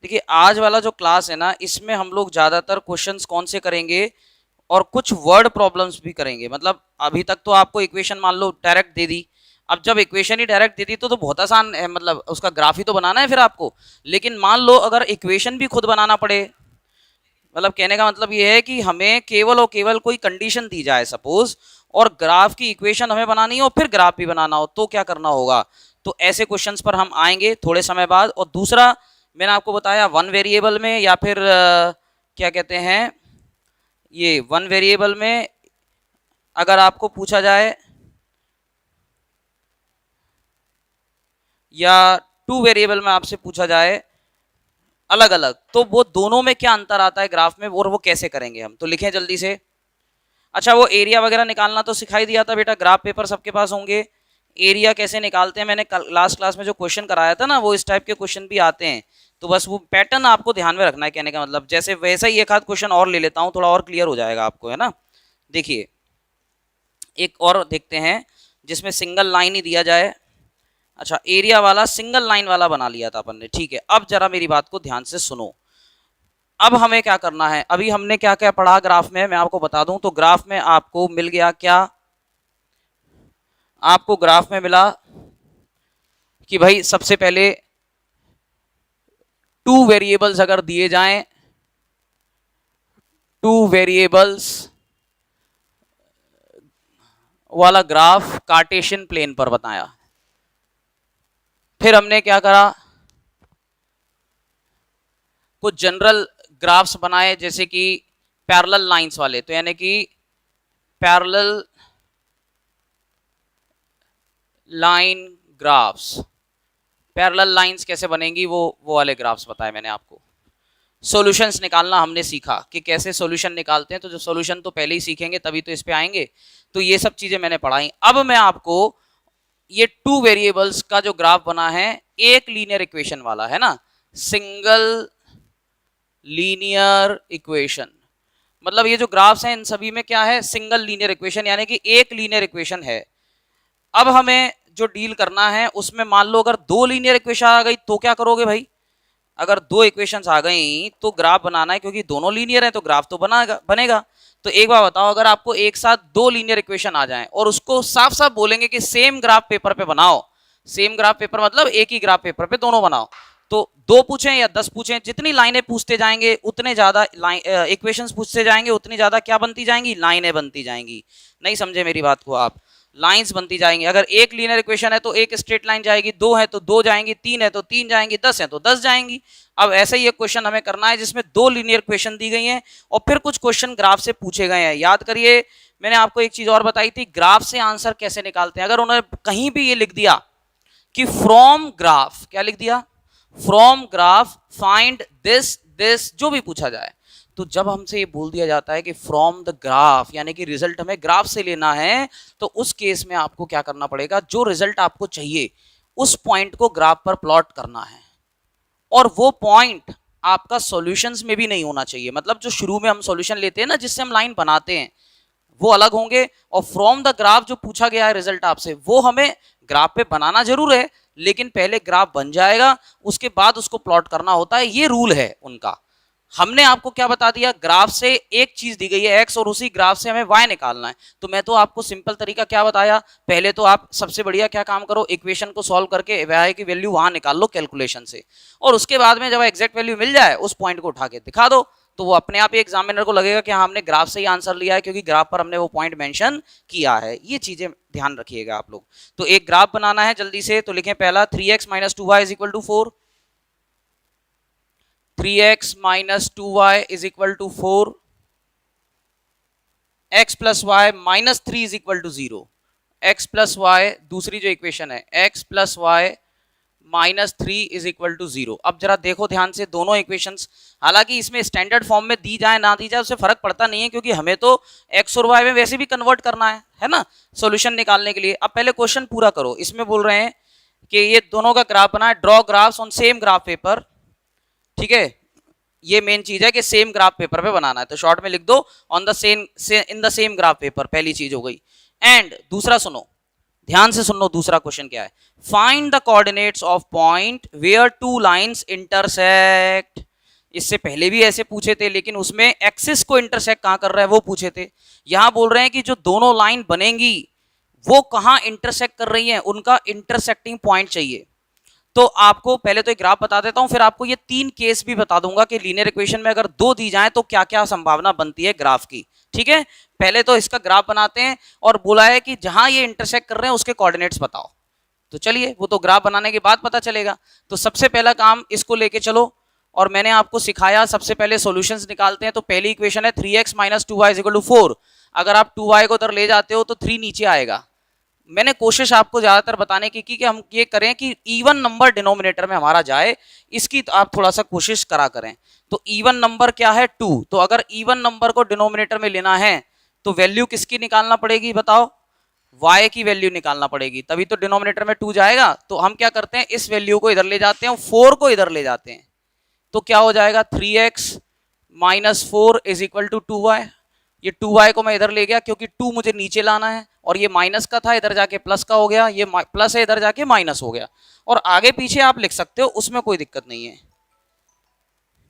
देखिए आज वाला जो क्लास है ना, इसमें हम लोग ज़्यादातर क्वेश्चंस कौन से करेंगे और कुछ वर्ड प्रॉब्लम्स भी करेंगे। मतलब अभी तक तो आपको इक्वेशन मान लो डायरेक्ट दे दी, अब जब इक्वेशन ही डायरेक्ट दे दी तो बहुत आसान है, मतलब उसका ग्राफ ही तो बनाना है फिर आपको। लेकिन मान लो अगर इक्वेशन भी खुद बनाना पड़े, मतलब कहने का मतलब ये है कि हमें केवल और केवल कोई कंडीशन दी जाए सपोज, और ग्राफ की इक्वेशन हमें बनानी हो, फिर ग्राफ भी बनाना हो, तो क्या करना होगा। तो ऐसे क्वेश्चंस पर हम आएंगे थोड़े समय बाद। और दूसरा मैंने आपको बताया वन वेरिएबल में, या फिर क्या कहते हैं, ये वन वेरिएबल में अगर आपको पूछा जाए, या टू वेरिएबल में आपसे पूछा जाए अलग अलग, तो वो दोनों में क्या अंतर आता है ग्राफ में, और वो कैसे करेंगे हम, तो लिखें जल्दी से। अच्छा, वो एरिया वगैरह निकालना तो सिखाई दिया था बेटा, ग्राफ पेपर सबके पास होंगे। एरिया कैसे निकालते हैं, मैंने लास्ट क्लास में जो क्वेश्चन कराया था ना, वो इस टाइप के क्वेश्चन भी आते हैं। तो बस वो पैटर्न आपको ध्यान में रखना है, कहने का मतलब जैसे वैसा ही एक आध क्वेश्चन और ले लेता हूँ, थोड़ा और क्लियर हो जाएगा आपको, है ना। देखिए एक और देखते हैं जिसमें सिंगल लाइन ही दिया जाए। अच्छा, एरिया वाला सिंगल लाइन वाला बना लिया था अपन ने, ठीक है। अब जरा मेरी बात को ध्यान से सुनो। अब हमें क्या करना है, अभी हमने क्या क्या पढ़ा ग्राफ में, मैं आपको बता दूं। तो ग्राफ में आपको मिल गया क्या, आपको ग्राफ में मिला कि भाई सबसे पहले टू वेरिएबल्स अगर दिए जाएं, टू वेरिएबल्स वाला ग्राफ कार्टेशियन प्लेन पर बताया। फिर हमने क्या करा, कुछ जनरल ग्राफ्स बनाए, जैसे कि पैरेलल लाइंस वाले, तो यानी कि parallel line graphs. Parallel lines कैसे बनेंगी, वो वाले ग्राफ्स बताए मैंने आपको। सॉल्यूशंस निकालना हमने सीखा कि कैसे सॉल्यूशन निकालते हैं, तो जो सॉल्यूशन तो पहले ही सीखेंगे तभी तो इस पे आएंगे। तो ये सब चीजें मैंने पढ़ाई। अब मैं आपको ये टू वेरिएबल्स का जो ग्राफ बना है, एक लीनियर इक्वेशन वाला है ना, सिंगल लीनियर इक्वेशन, मतलब ये जो ग्राफ्स हैं इन सभी में क्या है, सिंगल लीनियर इक्वेशन, यानी कि एक लीनियर इक्वेशन है। अब हमें जो डील करना है उसमें मान लो अगर दो लीनियर इक्वेशन आ गई तो क्या करोगे भाई। अगर दो इक्वेशंस आ गई तो ग्राफ बनाना है, क्योंकि दोनों लीनियर है तो ग्राफ तो बनेगा। तो एक बार बताओ, अगर आपको एक साथ दो लीनियर इक्वेशन आ जाएं और उसको साफ साफ बोलेंगे कि सेम ग्राफ पेपर पे बनाओ, सेम ग्राफ पेपर मतलब एक ही ग्राफ पेपर पे दोनों बनाओ, तो दो पूछें या 10 पूछें, जितनी लाइनें पूछते जाएंगे उतने ज्यादा इक्वेशंस पूछते जाएंगे, उतनी ज्यादा क्या बनती जाएंगी, लाइनें बनती जाएंगी। नहीं समझे मेरी बात को आप, लाइंस बनती जाएंगी। अगर एक लीनियर इक्वेशन है तो एक स्ट्रेट लाइन जाएगी, दो है तो दो जाएंगी, तीन है तो तीन जाएंगी, 10 है तो 10 जाएंगी। अब ऐसा ही एक क्वेश्चन हमें करना है जिसमें दो लीनियर इक्वेशन दी गई हैं और फिर कुछ क्वेश्चन ग्राफ से पूछे गए हैं। याद करिए, मैंने आपको एक चीज और बताई थी, ग्राफ से आंसर कैसे निकालते हैं। अगर उन्होंने कहीं भी ये लिख दिया कि फ्रॉम ग्राफ, क्या लिख दिया, from graph find this this, जो भी पूछा जाए, तो जब हमसे ये बोल दिया जाता है कि फ्रॉम द ग्राफ, यानी कि रिजल्ट हमें ग्राफ से लेना है, तो उस केस में आपको क्या करना पड़ेगा, जो रिजल्ट आपको चाहिए उस पॉइंट को ग्राफ पर प्लॉट करना है। और वो पॉइंट आपका सॉल्यूशंस में भी नहीं होना चाहिए, मतलब जो शुरू में हम सॉल्यूशन लेते हैं ना, जिससे हम लाइन बनाते हैं, वो अलग होंगे। और फ्रॉम द ग्राफ जो पूछा गया है रिजल्ट आपसे, वो हमें ग्राफ पे बनाना जरूर है, लेकिन पहले ग्राफ बन जाएगा उसके बाद उसको प्लॉट करना होता है, ये रूल है उनका। हमने आपको क्या बता दिया, ग्राफ से एक चीज दी गई है एक्स और उसी ग्राफ से हमें वाई निकालना है। तो मैं तो आपको सिंपल तरीका क्या बताया, पहले तो आप सबसे बढ़िया क्या काम करो, इक्वेशन को सॉल्व करके वाई की वैल्यू वहां निकाल लो कैलकुलेशन से, और उसके बाद में जब एग्जैक्ट वैल्यू मिल जाए उस पॉइंट को उठा के दिखा दो, तो वो अपने आप ही एग्जामिनर को लगेगा कि हाँ हमने ग्राफ से ही आंसर लिया है, क्योंकि ग्राफ पर हमने वो पॉइंट मेंशन किया है। ये चीजें ध्यान रखिएगा आप लोग। तो एक ग्राफ बनाना है जल्दी से, तो लिखें पहला 3x minus 2y is equal to 4, 3x minus 2y is equal to 4, x plus y minus 3 is equal to 0, x plus y दूसरी जो इक्वेशन है, x plus y minus 3 is equal to 0। अब जरा देखो ध्यान से दोनों इक्वेशंस, हालांकि इसमें स्टैंडर्ड फॉर्म में दी जाए ना दी जाए उससे फर्क पड़ता नहीं है, क्योंकि हमें तो x और y में वैसे भी कन्वर्ट करना है ना, सॉल्यूशन निकालने के लिए। अब पहले क्वेश्चन पूरा करो, इसमें बोल रहे हैं कि ये दोनों का ग्राफ बना है, draw graphs on same graph paper, ठीक है। ये मेन चीज है कि सेम ग्राफ पेपर पे बनाना है, तो शॉर्ट में लिख दो on the same in the same graph paper, पहली चीज हो गई। एंड दूसरा सुनो, ध्यान से सुन लो, दूसरा क्वेश्चन क्या है, find the coordinates of point where two lines intersect. इससे पहले भी ऐसे पूछे थे, लेकिन उसमें एक्सिस को इंटरसेक्ट कहां कर रहा है वो पूछे थे। यहां बोल रहे हैं कि जो दोनों लाइन बनेंगी वो कहां इंटरसेक्ट कर रही हैं, उनका इंटरसेक्टिंग पॉइंट चाहिए। तो आपको पहले तो एक ग्राफ बता देता हूं, फिर आपको ये 3 केस भी बता दूंगा कि लीनियर इक्वेशन में अगर 2 दी जाए तो क्या क्या संभावना बनती है ग्राफ की। ठीक है, पहले तो इसका ग्राफ बनाते हैं और बोला है कि जहां ये इंटरसेक्ट कर रहे हैं उसके कोऑर्डिनेट्स बताओ। तो चलिए, वो तो ग्राफ बनाने के बाद पता चलेगा। तो सबसे पहला काम इसको लेके चलो, और मैंने आपको सिखाया सबसे पहले सॉल्यूशंस निकालते हैं। तो पहली इक्वेशन है 3x - 2y = 4। अगर आप 2y को उधर ले जाते हो तो 3 नीचे आएगा। मैंने कोशिश आपको ज्यादातर बताने की कि हम ये करें कि इवन नंबर डिनोमिनेटर में हमारा जाए, इसकी तो आप थोड़ा सा कोशिश करा करें। तो इवन नंबर क्या है 2, तो अगर इवन नंबर को डिनोमिनेटर में लेना है तो वैल्यू किसकी निकालना पड़ेगी बताओ, y की वैल्यू निकालना पड़ेगी, तभी तो डिनोमिनेटर में 2 जाएगा। तो हम क्या करते हैं, इस वैल्यू को इधर ले जाते हैं, 4 को इधर ले जाते हैं, तो क्या हो जाएगा 3x - 4 = 2y। ये 2y को मैं इधर ले गया क्योंकि 2 मुझे नीचे लाना है, और ये माइनस का था, इधर जाके प्लस का हो गया, ये प्लस है इधर जाके माइनस हो गया। और आगे पीछे आप लिख सकते हो, उसमें कोई दिक्कत नहीं है।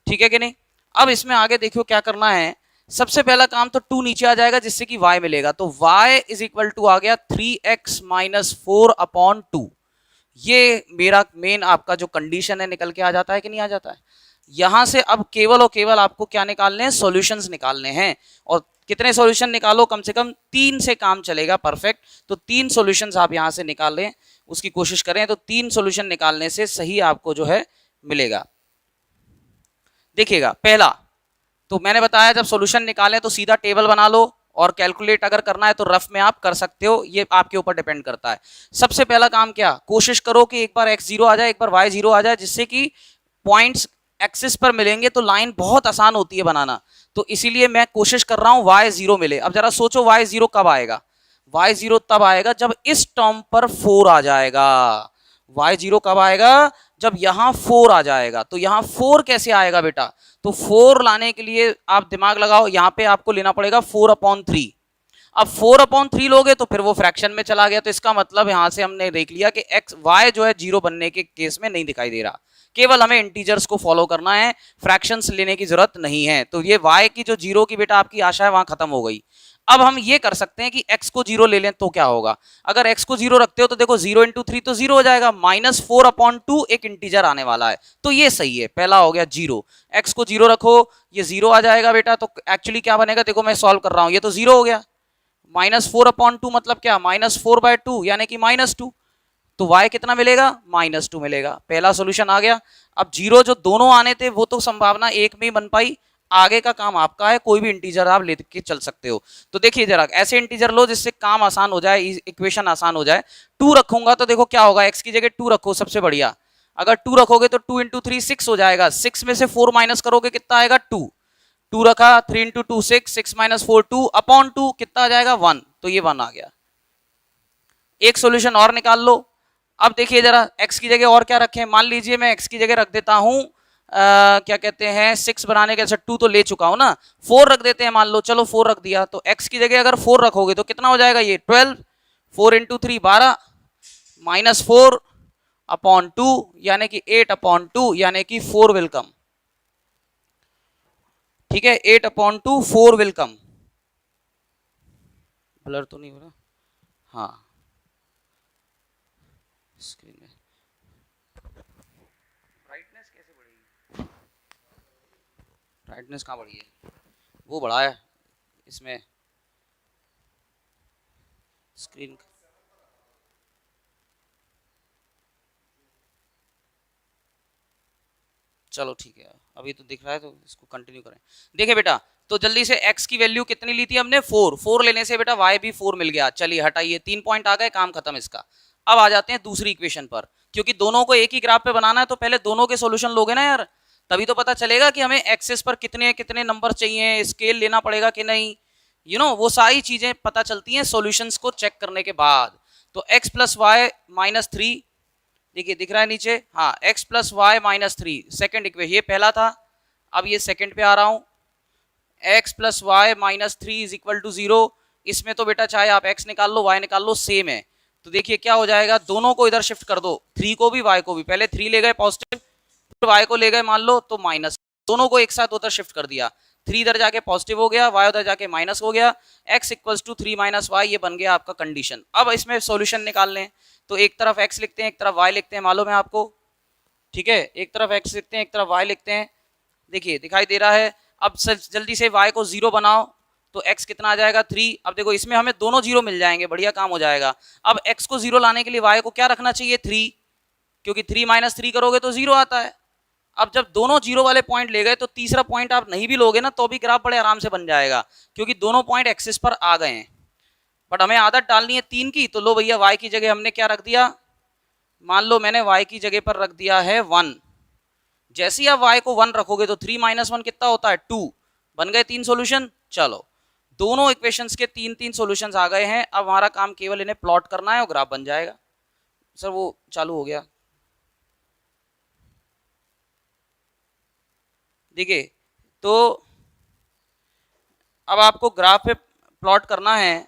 ठीक है कि नहीं। अब इसमें आगे देखियो क्या करना है। सबसे पहला काम तो 2 नीचे आ जाएगा जिससे कि y मिलेगा, तो y = आ गया 3x - 4/2। ये मेरा मेन आपका जो कंडीशन है निकल के आ जाता है कि नहीं आ जाता है। यहां से अब केवल और केवल आपको क्या निकालने हैं, सॉल्यूशंस निकालने हैं। और कितने सॉल्यूशन निकालो, कम से कम 3 से काम चलेगा, परफेक्ट। तो 3 सॉल्यूशंस आप यहां से निकाल लें, उसकी कोशिश करें। तो 3 सॉल्यूशन निकालने से सही आपको जो है मिलेगा। देखिएगा, पहला तो मैंने बताया जब सॉल्यूशन निकालें तो सीधा टेबल बना लो, और कैलकुलेट अगर करना है तो रफ में आप कर सकते हो, ये आपके ऊपर डिपेंड करता है। सबसे पहला काम क्या, कोशिश करो कि एक बार x 0 आ जाए, एक बार y 0 आ जाए, जिससे कि पॉइंट्स एक्सिस पर मिलेंगे तो लाइन बहुत आसान होती है बनाना। तो इसीलिए मैं कोशिश कर रहा हूं y 0 मिले। अब जरा सोचो y 0 कब आएगा, y 0 तब आएगा जब इस टर्म पर 4 आ जाएगा। y 0 कब आएगा, जब यहां 4 आ जाएगा। तो यहां 4 कैसे आएगा बेटा, तो 4 लाने के लिए आप दिमाग लगाओ, यहां पे आपको लेना पड़ेगा 4/3। अब 4/3 लोगे तो फिर वो फ्रैक्शन में चला गया, तो इसका मतलब यहां से हमने देख लिया कि x y जो है 0 बनने के केस में नहीं दिखाई दे रहा। केवल हमें इंटीजर्स को फॉलो करना है, फ्रैक्शंस लेने की जरूरत नहीं है। तो ये y की जो 0 की बेटा आपकी आशा है वहां खत्म हो गई। अब हम ये कर सकते हैं कि x को 0 ले लें तो क्या होगा। अगर x को 0 रखते हो तो देखो 0 × 3 तो 0 हो जाएगा, -4/2 एक इंटीजर आने वाला है, तो ये सही है। पहला हो गया 0, x को 0 रखो, ये 0 आ जाएगा बेटा। तो एक्चुअली क्या बनेगा, देखो मैं सॉल्व कर रहा हूं, ये तो 0 हो गया। -4/2 मतलब क्या, -4/2 यानी कि -2। तो y कितना मिलेगा, -2 मिलेगा। पहला सॉल्यूशन आ गया। अब 0 जो दोनों आने थे वो तो संभावना एक में ही बन पाई, आगे का काम आपका है, कोई भी इंटीजर आप लेके चल सकते हो। तो देखिए जरा ऐसे इंटीजर लो जिससे काम आसान हो जाए, इक्वेशन आसान हो जाए। 2 रखूंगा तो देखो क्या होगा, x की जगह 2 रखो, सबसे बढ़िया। अगर 2 रखोगे तो 2 × 3 6 हो जाएगा, 6 में से 4 माइनस करोगे कितना आएगा 2। 2 रखा, 3 × 2 6, 6 - 4 2/2 कितना आ जाएगा 1, तो ये 1 आ गया। एक सॉल्यूशन और निकाल लो। अब देखिए जरा x की जगह और क्या रखें, मान लीजिए मैं x की जगह रख देता हूं क्या कहते हैं 6 बनाने के, अच्छा 2 तो ले चुका हूं ना, 4 रख देते हैं मान लो, चलो 4 रख दिया। तो x की जगह अगर 4 रखोगे तो कितना हो जाएगा, ये 12, 4 × 3 12, -4/2 यानी कि 8/2 यानी कि 4 विल कम। ठीक है, 8/2 4 विल कम। ब्लर तो नहीं हो रहा, हाँ स्क्रीन में ब्राइटनेस कैसे बढ़ेगी, ब्राइटनेस कहाँ बढ़ी है, वो बढ़ा है इसमें स्क्रीन। चलो ठीक है, अभी तो दिख रहा है तो इसको कंटिन्यू करें। देखिए बेटा, तो जल्दी से x की वैल्यू कितनी ली थी हमने 4 लेने से बेटा y भी 4 मिल गया। चलिए हटाइए, 3 पॉइंट आ गए, काम खत्म इसका। अब आ जाते हैं दूसरी इक्वेशन पर, क्योंकि दोनों को एक ही ग्राफ पे बनाना है तो पहले दोनों के सॉल्यूशन लोगे ना यार, तभी तो पता चलेगा कि हमें एक्सेस पर कितने कितने नंबर चाहिए, स्केल लेना पड़ेगा कि नहीं, वो सारी चीजें पता चलती हैं सॉल्यूशंस को चेक करने के बाद। तो x + y - 3, देखिए दिख रहा है नीचे, हाँ x + y - 3 सेकेंड इक्वेशन, ये पहला था, अब ये सेकेंड पे आ रहा हूं। x + y - 3 = 0। इसमें तो बेटा चाहे आप x निकाल लो y निकाल लो सेम है, तो देखिए क्या हो जाएगा, दोनों को इधर शिफ्ट कर दो, 3 को भी y को भी, पहले 3 ले गए पॉजिटिव, फिर y को ले गए मान लो तो माइनस, दोनों को एक साथ उधर शिफ्ट कर दिया, 3 इधर जाके पॉजिटिव हो गया, y उधर जाके माइनस हो गया, x equals to 3 minus y, ये बन गया आपका कंडीशन। अब इसमें सॉल्यूशन निकाल लें, तो एक तरफ x लिखते हैं एक तरफ y लिखते हैं, मालूम है आपको, ठीक है, एक तरफ x लिखते हैं एक तरफ y लिखते हैं, देखिए दिखाई दे रहा है। अब जल्दी से y को 0 बनाओ, तो x कितना आ जाएगा 3। अब देखो इसमें हमें दोनों 0 मिल जाएंगे, बढ़िया काम हो जाएगा। अब x को 0 लाने के लिए y को क्या रखना चाहिए 3, क्योंकि 3 माइनस 3 करोगे तो 0 आता है। अब जब दोनों 0 वाले पॉइंट ले गए तो तीसरा पॉइंट आप नहीं भी लोगे ना तो भी ग्राफ बड़े आराम से बन जाएगा, क्योंकि दोनों पॉइंट एक्सिस पर आ गए हैं। बट हमें आदत डालनी है 3 की, तो लो भैया y की जगह हमने क्या रख दिया, मान लो मैंने y की जगह पर रख दिया है 1। जैसे ही आप y को 1 रखोगे तो 3 माइनस 1 कितना होता है 2, बन गए 3 सॉल्यूशन। चलो दोनों इक्वेशंस के 3 सॉल्यूशंस आ गए हैं, अब हमारा काम केवल इन्हें प्लॉट करना है और ग्राफ बन जाएगा। सर वो चालू हो गया, देखिए तो अब आपको ग्राफ पे प्लॉट करना है,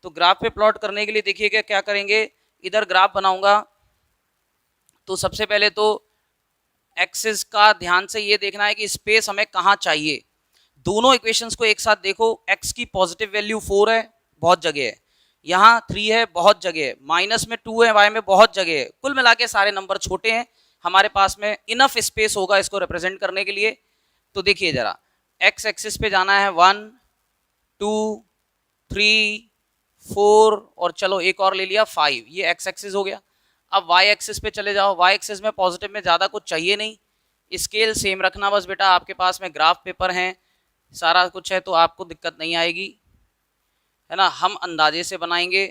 तो ग्राफ पे प्लॉट करने के लिए देखिएगा क्या करेंगे, इधर ग्राफ बनाऊंगा, तो सबसे पहले तो एक्सिस का ध्यान से ये देखना है कि स्पेस हमें कहाँ चाहिए। दोनों इक्वेशंस को एक साथ देखो, x की पॉजिटिव वैल्यू 4 है, बहुत जगह है, यहाँ 3 है, बहुत जगह है, माइनस में 2 है, y में बहुत जगह है, कुल मिला के सारे नंबर छोटे हैं, हमारे पास में इनफ स्पेस होगा इसको रिप्रेजेंट करने के लिए। तो देखिए जरा, x एक्सिस पे जाना है 1 2 3 4 और चलो एक और ले लिया 5, ये x एक्सिस हो गया। अब y एक्सिस पे चले जाओ, y एक्सिस में पॉजिटिव में ज़्यादा कुछ चाहिए नहीं, स्केल सेम रखना बस बेटा, आपके पास में ग्राफ पेपर हैं सारा कुछ है तो आपको दिक्कत नहीं आएगी, है ना। हम अंदाजे से बनाएंगे,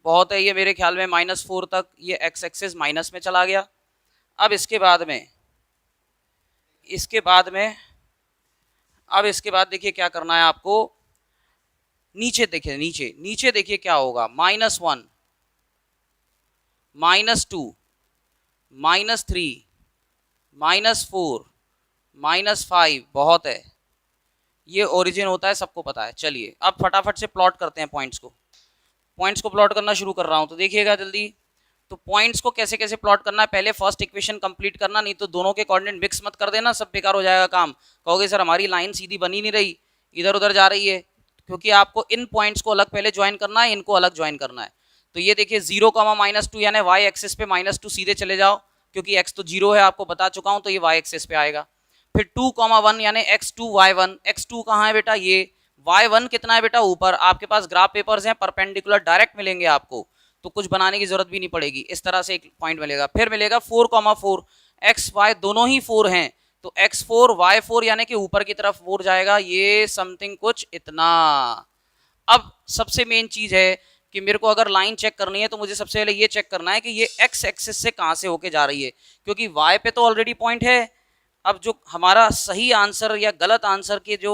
बहुत है ये मेरे ख्याल में -4 तक ये x एक्सिस माइनस में चला गया। अब इसके बाद देखिए क्या करना है आपको, नीचे देखिए, नीचे देखिए क्या होगा, -1 -2 -3 -4 -5, बहुत है, ये ओरिजिन होता है सबको पता है। चलिए अब फटाफट से प्लॉट करते हैं पॉइंट्स को प्लॉट करना शुरू कर रहा हूं, तो देखिएगा जल्दी। तो पॉइंट्स को कैसे कैसे प्लॉट करना है, पहले फर्स्ट इक्वेशन कंप्लीट करना, नहीं तो दोनों के कोऑर्डिनेट मिक्स मत कर देना, सब बेकार हो जाएगा काम। कहोगे सर हमारी लाइन सीधी बनी नहीं रही, इधर उधर जा रही है, क्योंकि आपको इन पॉइंट्स को अलग पहले ज्वाइन करना है, इनको अलग ज्वाइन करना है। तो ये देखिए 0, -2 यानी y एक्सिस पे -2 सीधे चले जाओ, क्योंकि x तो 0 है आपको बता चुका हूं, तो ये y एक्सिस पे आएगा। फिर 2, 1 यानी x2 y1, x2 कहाँ है बेटा, ये y1 कितना है बेटा, ऊपर आपके पास ग्राफ पेपर्स हैं, परपेंडिकुलर डायरेक्ट मिलेंगे आपको, तो कुछ बनाने की जरूरत भी नहीं पड़ेगी, इस तरह से एक पॉइंट मिलेगा। फिर मिलेगा 4, 4, x y दोनों ही 4 हैं, तो x4 y4 यानी कि ऊपर की तरफ 4 जाएगा, ये समथिंग कुछ इतना। अब सबसे मेन चीज है कि मेरे को अगर लाइन चेक करनी है तो मुझे सबसे पहले ये चेक करना है कि ये x एक्सिस से कहां से होके जा रही है, क्योंकि y पे तो ऑलरेडी पॉइंट है। अब जो हमारा सही आंसर या गलत आंसर की जो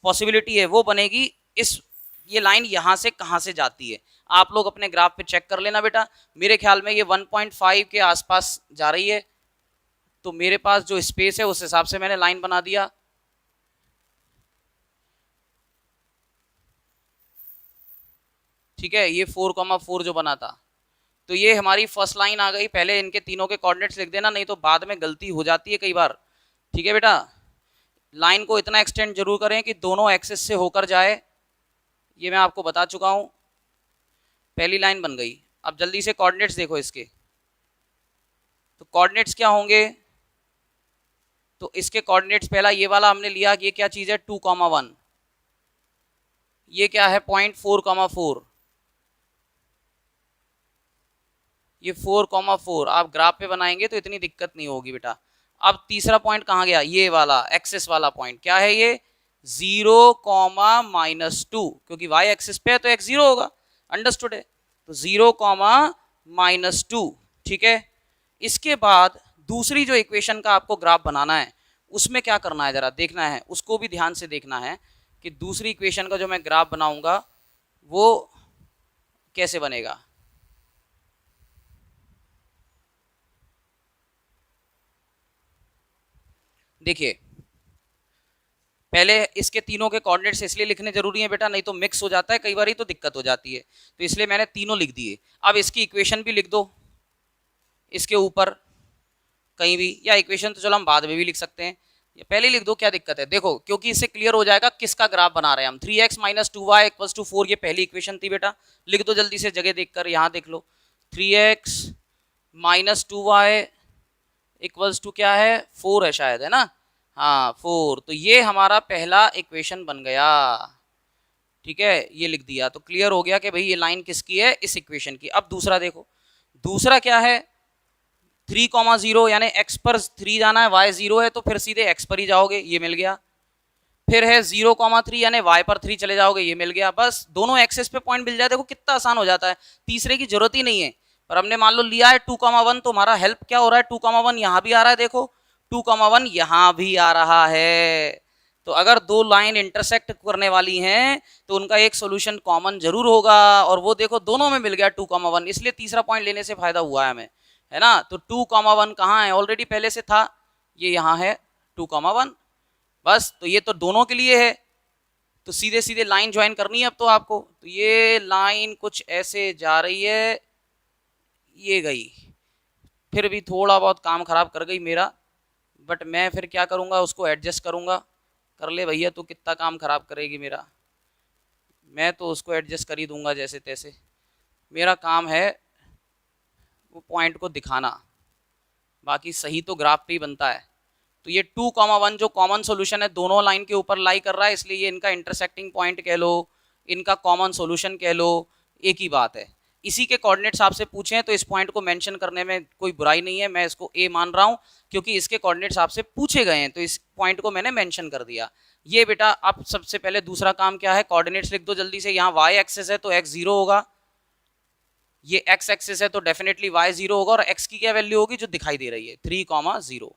पॉसिबिलिटी है वो बनेगी इस, ये लाइन यहां से कहां से जाती है, आप लोग अपने ग्राफ पे चेक कर लेना बेटा। मेरे ख्याल में ये 1.5 के आसपास जा रही है, तो मेरे पास जो स्पेस है उस हिसाब से मैंने लाइन बना दिया। ठीक है, ये 4, 4 जो बना था, तो ये हमारी फर्स्ट लाइन आ गई। पहले इनके तीनों के कोऑर्डिनेट्स लिख देना, नहीं तो बाद में गलती हो जाती है कई बार। ठीक है बेटा, लाइन को इतना एक्सटेंड जरूर करें कि दोनों एक्सिस से होकर जाए, ये मैं आपको बता चुका हूं। पहली लाइन बन गई, अब जल्दी से कोऑर्डिनेट्स देखो इसके, तो कोऑर्डिनेट्स क्या होंगे, तो इसके कोऑर्डिनेट्स पहला ये वाला हमने लिया, ये क्या चीज है 2, 1, ये क्या है पॉइंट 4, 4, ये 4, 4 आप ग्राफ पे बनाएंगे तो इतनी दिक्कत नहीं होगी बेटा। अब तीसरा पॉइंट कहाँ गया, ये वाला एक्सिस वाला पॉइंट क्या है, ये 0, -2, क्योंकि y एक्सिस पे है तो x 0 होगा, अंडरस्टूड है, तो 0, -2। ठीक है, इसके बाद दूसरी जो इक्वेशन का आपको ग्राफ बनाना है उसमें क्या करना है जरा देखना है, उसको भी ध्यान से देखना है कि दूसरी इक्वेशन का जो मैं ग्राफ बनाऊंगा वो कैसे बनेगा। देखिए पहले इसके तीनों के कोऑर्डिनेट्स इसलिए लिखने जरूरी है बेटा, नहीं तो मिक्स हो जाता है कई बार, तो दिक्कत हो जाती है, तो इसलिए मैंने तीनों लिख दिए। अब इसकी इक्वेशन भी लिख दो इसके ऊपर कहीं भी, या इक्वेशन तो चलो हम बाद में भी लिख सकते हैं, पहले लिख दो, क्या दिक्कत है। देखो क्योंकि इससे क्लियर हो जाएगा किसका ग्राफ बना रहे हैं हम। 3x minus 2y equals to 4, ये पहली इक्वेशन थी बेटा, लिख दो जल्दी से जगह देखकर, यहाँ देख लो 3x minus 2y equals to क्या है, 4 है शायद, है ना, हाँ 4, तो ये हमारा पहला इक्वेशन बन गया। ठीक है, ये लिख दिया तो क्लियर हो गया कि भाई ये लाइन किसकी है, इस इक्वेशन की। अब दूसरा देखो, दूसरा क्या है, 3,0 यानी x पर 3 जाना है, y 0 है, तो फिर सीधे x पर ही जाओगे, ये मिल गया। फिर है 0,3 यानी y पर 3 चले जाओगे, ये मिल गया। बस दोनों एक्सेस पे पॉइंट मिल जाए, देखो कितना आसान हो जाता है, तीसरे की जरूरत ही नहीं है। पर हमने मान लो लिया है 2,1, तो हमारा हेल्प क्या हो रहा है, 2,1 यहाँ भी आ रहा है, देखो 2,1 यहाँ भी आ रहा है। तो अगर दो लाइन इंटरसेक्ट करने वाली हैं तो उनका एक सोल्यूशन कॉमन जरूर होगा, और वो देखो दोनों में मिल गया 2,1, इसलिए तीसरा पॉइंट लेने से फायदा हुआ है हमें, है ना। तो 2,1 कहाँ है, ऑलरेडी पहले से था, ये यहाँ है 2,1, बस। तो ये तो दोनों के लिए है, तो सीधे सीधे लाइन ज्वाइन करनी है अब तो आपको। तो ये लाइन कुछ ऐसे जा रही है, ये गई, फिर भी थोड़ा बहुत काम खराब कर गई मेरा, बट मैं फिर क्या करूँगा, उसको एडजस्ट करूँगा। कर ले भैया, तू कितना काम खराब करेगी मेरा, मैं तो उसको एडजस्ट कर ही दूंगा जैसे तैसे। मेरा काम है वो पॉइंट को दिखाना, बाकी सही तो ग्राफ पे ही बनता है। तो ये 2,1 जो कॉमन सॉल्यूशन है दोनों लाइन के ऊपर लाई कर रहा है, इसलिए ये इनका इंटरसेक्टिंग पॉइंट कह लो, इनका कॉमन सॉल्यूशन कह लो, एक ही बात है। इसी के कोऑर्डिनेट्स आपसे पूछे हैं तो इस पॉइंट को मेंशन करने में कोई बुराई नहीं है, मैं इसको ए मान रहा हूँ क्योंकि इसके कोऑर्डिनेट्स आपसे पूछे गए हैं, तो इस पॉइंट को मैंने मेंशन कर दिया। ये बेटा अब सबसे पहले दूसरा काम क्या है, कोऑर्डिनेट्स लिख दो जल्दी से। यहाँ y एक्सिस है तो x 0 होगा, ये x एक्सिस है तो डेफिनेटली y 0 होगा, और x की क्या वैल्यू होगी जो दिखाई दे रही है 3,0।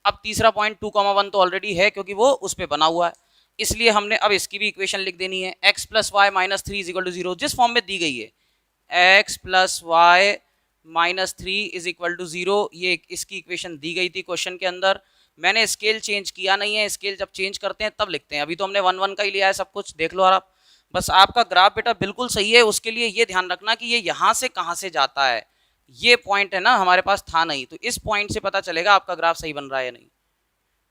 अब तीसरा पॉइंट 2,1 तो ऑलरेडी है क्योंकि वो उस पर बना हुआ है, इसलिए हमने अब इसकी भी इक्वेशन लिख देनी है, x plus y minus 3 is equal to 0, जिस फॉर्म में दी गई है x plus y minus 3 is equal to 0, ये इसकी इक्वेशन दी गई थी क्वेश्चन के अंदर। मैंने स्केल चेंज किया नहीं है, स्केल जब चेंज करते हैं तब लिखते हैं, अभी तो हमने 1 1 का ही लिया है सब कुछ, देख लो आप। बस आपका ग्राफ बेटा बिल्कुल सही है, उसके लिए ये ध्यान रखना कि ये यहाँ से कहाँ से जाता है, ये पॉइंट है ना हमारे पास था नहीं, तो इस पॉइंट से पता चलेगा आपका ग्राफ सही बन रहा है या नहीं।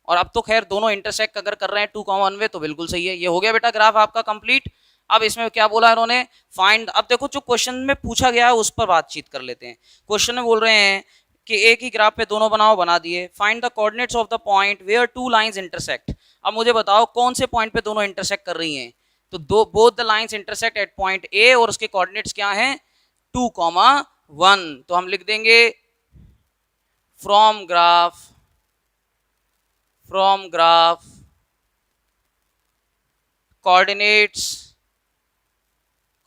और अब तो खैर दोनों इंटरसेक्ट अगर कर रहे हैं 2,1 में तो बिल्कुल सही है। ये हो गया बेटा ग्राफ आपका कंप्लीट। अब इसमें क्या बोला इन्होंने, फाइंड, अब देखो जो क्वेश्चन में पूछा गया है उस पर बातचीत कर लेते हैं। क्वेश्चन में बोल रहे हैं कि एक ही ग्राफ पे दोनों बनाओ, बना दिए। Find the coordinates of the point where two lines intersect. अब मुझे बताओ कौन से पॉइंट पे दोनों इंटरसेक्ट कर रही हैं, तो दो both the lines intersect at point A, और उसके कोऑर्डिनेट्स क्या हैं 2,1। तो हम लिख देंगे from graph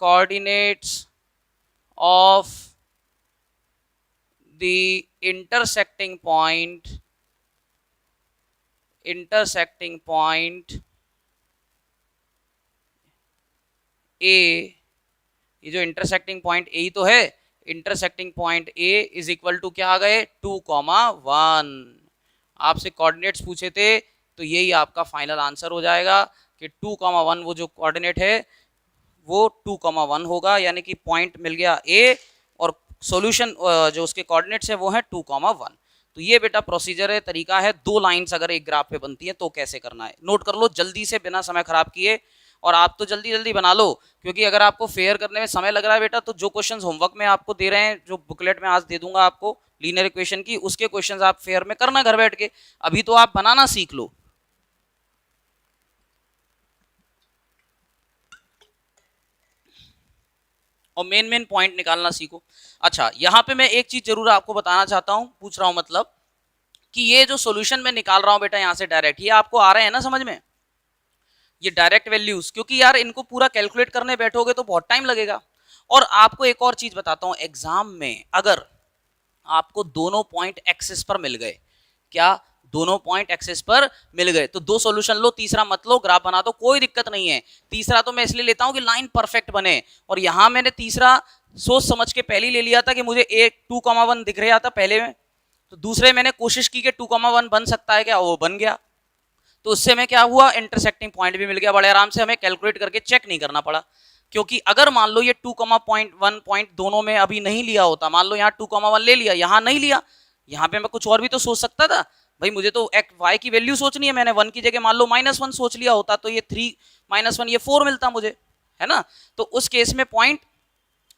coordinates of the intersecting point A, ये जो इंटरसेक्टिंग पॉइंट ए ही तो है, intersecting point A is equal to क्या आ गए 2,1। आपसे कोऑर्डिनेट्स पूछे थे तो यही आपका फाइनल आंसर हो जाएगा कि 2,1 वो जो कोऑर्डिनेट है वो 2,1 होगा, यानी कि पॉइंट मिल गया ए और सॉल्यूशन जो उसके कोऑर्डिनेट्स है वो है 2,1। तो ये बेटा प्रोसीजर है, तरीका है, दो लाइंस अगर एक ग्राफ पे बनती है तो कैसे करना है, नोट कर लो जल्दी से बिना समय खराब किए। और आप तो जल्दी जल्दी बना लो, क्योंकि अगर आपको फेयर करने में समय लग रहा है बेटा तो जो क्वेश्चंस होमवर्क में आपको दे रहे हैं, जो बुकलेट में आज दे दूंगा आपको लीनियर इक्वेशन की, उसके क्वेश्चंस आप फेयर में करना घर बैठ के, अभी तो आप बनाना सीख लो। और मेन पॉइंट निकालना सीखो। अच्छा, यहां पे मैं एक चीज जरूर आपको बताना चाहता हूं, पूछ रहा हूं मतलब कि ये जो सॉल्यूशन मैं निकाल रहा हूं बेटा यहां से डायरेक्ट, ये आपको आ रहे हैं ना समझ में, ये डायरेक्ट वैल्यूज, क्योंकि यार इनको पूरा कैलकुलेट करने बैठोगे तो बहुत टाइम लगेगा। और आपको एक और चीज बताता हूं, एग्जाम में अगर आपको दोनों पॉइंट एक्सिस पर मिल गए, क्या दोनों पॉइंट एक्सिस पर मिल गए, तो दो सॉल्यूशन लो, तीसरा मत लो, ग्राफ बना दो, कोई दिक्कत नहीं है। तीसरा तो मैं इसलिए लेता हूं कि लाइन परफेक्ट बने, और यहां मैंने तीसरा सोच समझ के पहले ले लिया था कि मुझे एक 2,1 दिख रहा था पहले में, तो दूसरे मैंने कोशिश की कि 2,1 बन सकता है क्या, वो बन गया। तो उससे हमें क्या हुआ, इंटरसेक्टिंग पॉइंट भी मिल गया, बड़े आराम से हमें कैलकुलेट करके चेक नहीं करना पड़ा। क्योंकि अगर मान लो ये 2,1 पॉइंट दोनों में अभी नहीं लिया होता, मान लो यहाँ 2,1 ले लिया, यहाँ नहीं लिया, यहाँ पे मैं कुछ और भी तो सोच सकता था भाई, मुझे तो वाई की वैल्यू सोचनी है, मैंने 1 की जगह मान लो -1 सोच लिया होता तो ये 3 -1 ये 4 मिलता मुझे, है ना। तो उस केस में पॉइंट,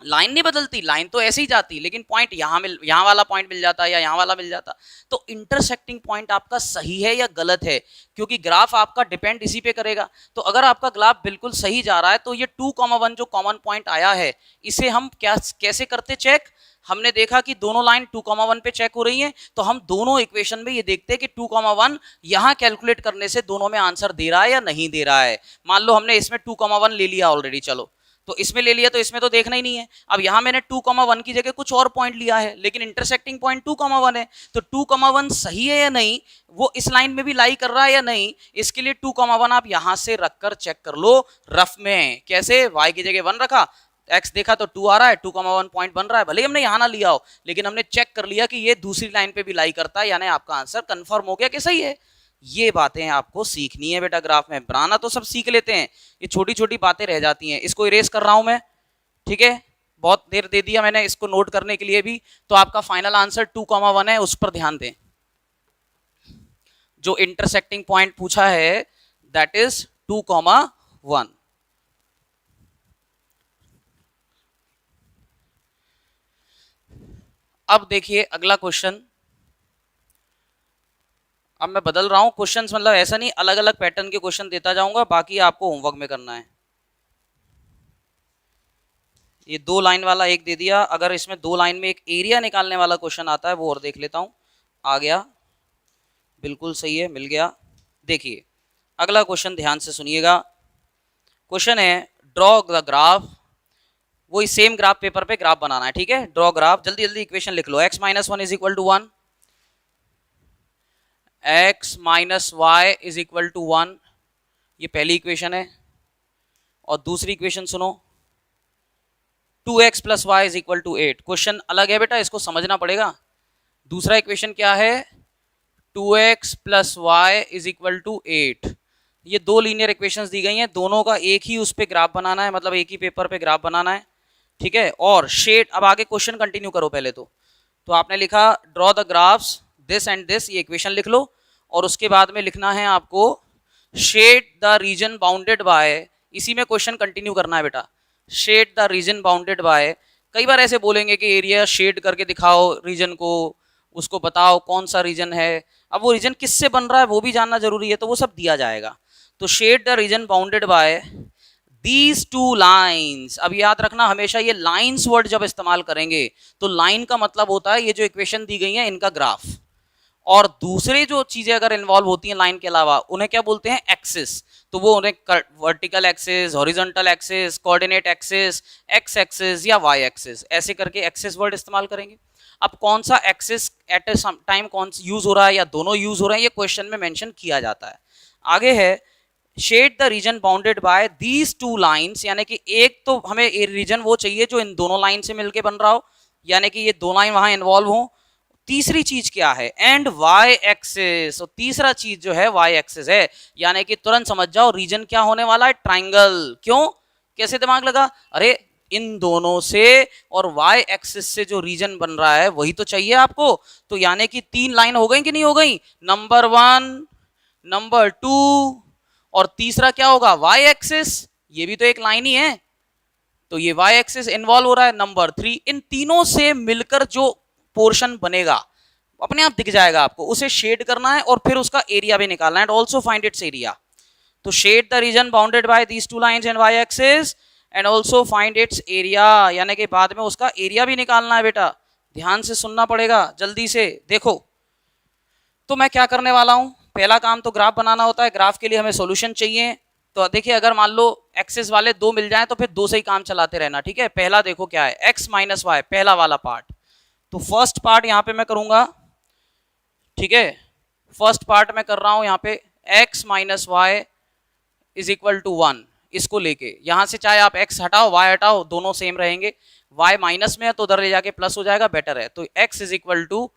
लाइन नहीं बदलती, लाइन तो ऐसे ही जाती, लेकिन पॉइंट यहाँ वाला पॉइंट मिल जाता या यहाँ वाला मिल जाता। तो इंटरसेक्टिंग पॉइंट आपका सही है या गलत है, क्योंकि ग्राफ आपका डिपेंड इसी पे करेगा। तो अगर आपका ग्राफ बिल्कुल सही जा रहा है तो ये 2,1 जो कॉमन पॉइंट आया है, इसे हम कैसे करते चेक, हमने देखा कि दोनों लाइन 2,1 पे चेक हो रही हैं, तो हम दोनों इक्वेशन में ये देखते हैं कि 2,1 यहाँ कैलकुलेट करने से दोनों में आंसर दे रहा है या नहीं दे रहा है। मान लो हमने इसमें 2,1 ले लिया ऑलरेडी, चलो तो इसमें ले लिया तो इसमें तो देखना ही नहीं है। अब यहाँ मैंने 2,1 की जगह कुछ और पॉइंट लिया है, लेकिन इंटरसेक्टिंग पॉइंट 2,1 है, तो 2,1 सही है या नहीं, वो इस लाइन में भी लाई कर रहा है या नहीं, इसके लिए 2,1 आप यहां से रखकर चेक कर लो रफ में। कैसे, y की जगह 1 रखा, x देखा तो 2 आ रहा है, 2,1 पॉइंट बन रहा है, भले ही हमने यहाँ ना लिया हो, लेकिन हमने चेक कर लिया कि ये दूसरी लाइन पे भी लाई करता है, यानी आपका आंसर कंफर्म हो गया कि सही है। ये बातें आपको सीखनी है बेटा, ग्राफ में बनाना तो सब सीख लेते हैं, ये छोटी छोटी बातें रह जाती हैं। इसको इरेज कर रहा हूं मैं, ठीक है, बहुत देर दे दिया मैंने इसको नोट करने के लिए भी। तो आपका फाइनल आंसर 2,1 है, उस पर ध्यान दें। जो इंटरसेक्टिंग पॉइंट पूछा है दैट इज 2,1। अब देखिए अगला क्वेश्चन, अब मैं बदल रहा हूं क्वेश्चंस, मतलब ऐसा नहीं अलग अलग पैटर्न के क्वेश्चन देता जाऊंगा, बाकी आपको होमवर्क में करना है। ये 2 लाइन वाला एक दे दिया, अगर इसमें 2 लाइन में एक एरिया निकालने वाला क्वेश्चन आता है वो और देख लेता हूं। आ गया, बिल्कुल सही है, मिल गया। देखिए अगला क्वेश्चन ध्यान से सुनिएगा। क्वेश्चन है ड्रॉ द ग्राफ, वही सेम ग्राफ पेपर पे ग्राफ बनाना है, ठीक है। ड्रॉ ग्राफ, जल्दी जल्दी इक्वेशन लिख लो। x - 1 is equal to 1, x - y is equal to 1, ये पहली इक्वेशन है। और दूसरी इक्वेशन सुनो, 2x + y is equal to 8। Question अलग है बेटा, इसको समझना पड़ेगा। दूसरा इक्वेशन क्या है, 2x + y is equal to 8। ये 2 लीनियर इक्वेशंस दी गई हैं, दोनों का एक ही उस पे ग्राफ बनाना है, मतलब एक ही पेपर पे ग्राफ बनाना है, ठीक है। और शेड, अब आगे क्वेश्चन कंटिन्यू करो। पहले तो आपने लिखा draw the graphs this and this, ये इक्वेशन लिख लो। और उसके बाद में लिखना है आपको shade the region bounded by, इसी में क्वेश्चन कंटिन्यू करना है बेटा। Shade the region bounded by, कई बार ऐसे बोलेंगे कि एरिया शेड करके दिखाओ रीजन को, उसको बताओ कौन सा रीजन है। अब वो रीजन किससे बन रहा है वो भी जानना जरूरी है, तो वो सब दिया जाएगा। तो shade the region bounded by these 2 lines. अब याद रखना हमेशा ये लाइन्स वर्ड जब इस्तेमाल करेंगे तो लाइन का मतलब होता है ये जो इक्वेशन दी गई है इनका ग्राफ, और दूसरे जो चीजें अगर इन्वॉल्व होती हैं लाइन के अलावा उन्हें क्या बोलते हैं, एक्सिस। तो वो उन्हें vertical axis, horizontal axis, coordinate axis, x axis या वाई एक्सिस, ऐसे करके एक्सिस वर्ड इस्तेमाल करेंगे। अब कौन सा एक्सिस एट ए टाइम कौन सा यूज हो रहा है या दोनों यूज हो रहे हैं, ये क्वेश्चन में मेंशन किया जाता है। आगे है shade the region bounded by these 2 lines, यानी कि एक तो हमें रीजन वो चाहिए जो इन दोनों लाइन से मिलके बन रहा हो, यानी कि ये 2 लाइन वहां इन्वॉल्व हो। तीसरी चीज क्या है, एंड वाई एक्सिस, और तीसरा चीज जो है वाई एक्सिस है, यानी कि तुरंत समझ जाओ रीजन क्या होने वाला है, ट्राइंगल। क्यों, कैसे दिमाग लगा, अरे इन दोनों से और वाई एक्सिस से जो रीजन बन रहा है वही तो चाहिए आपको। तो यानी कि 3 लाइन हो गई कि नहीं हो गई, नंबर 1, नंबर 2 और तीसरा क्या होगा, वाई एक्सिस, ये भी तो एक लाइन ही है, तो ये वाई एक्सिस इन्वॉल्व हो रहा है। नंबर 3, इन तीनों से मिलकर जो पोर्शन बनेगा अपने आप दिख जाएगा आपको, उसे शेड करना है और फिर उसका एरिया भी निकालना है, ऑल्सो फाइंड इट्स एरिया। तो shade the region bounded by these 2 lines and y axis and also find its area, यानी कि बाद में उसका एरिया भी निकालना है बेटा। ध्यान से सुनना पड़ेगा, जल्दी से देखो। तो मैं क्या करने वाला हूं, पहला काम तो ग्राफ बनाना होता है, ग्राफ के लिए हमें सॉल्यूशन चाहिए। तो देखिए अगर मान लो एक्सिस वाले 2 मिल जाएं तो फिर 2 से ही काम चलाते रहना, ठीक है। पहला देखो क्या है, x - y, पहला वाला पार्ट। तो फर्स्ट पार्ट यहां पे मैं करूंगा, ठीक है, फर्स्ट पार्ट में कर रहा हूं यहां पे x - y is equal to 1, इसको लेके यहां से चाहे आप x हटाओ y हटाओ दोनों सेम रहेंगे, y माइनस में है तो उधर ले जाके प्लस हो जाएगा, बेटर है। तो x is equal to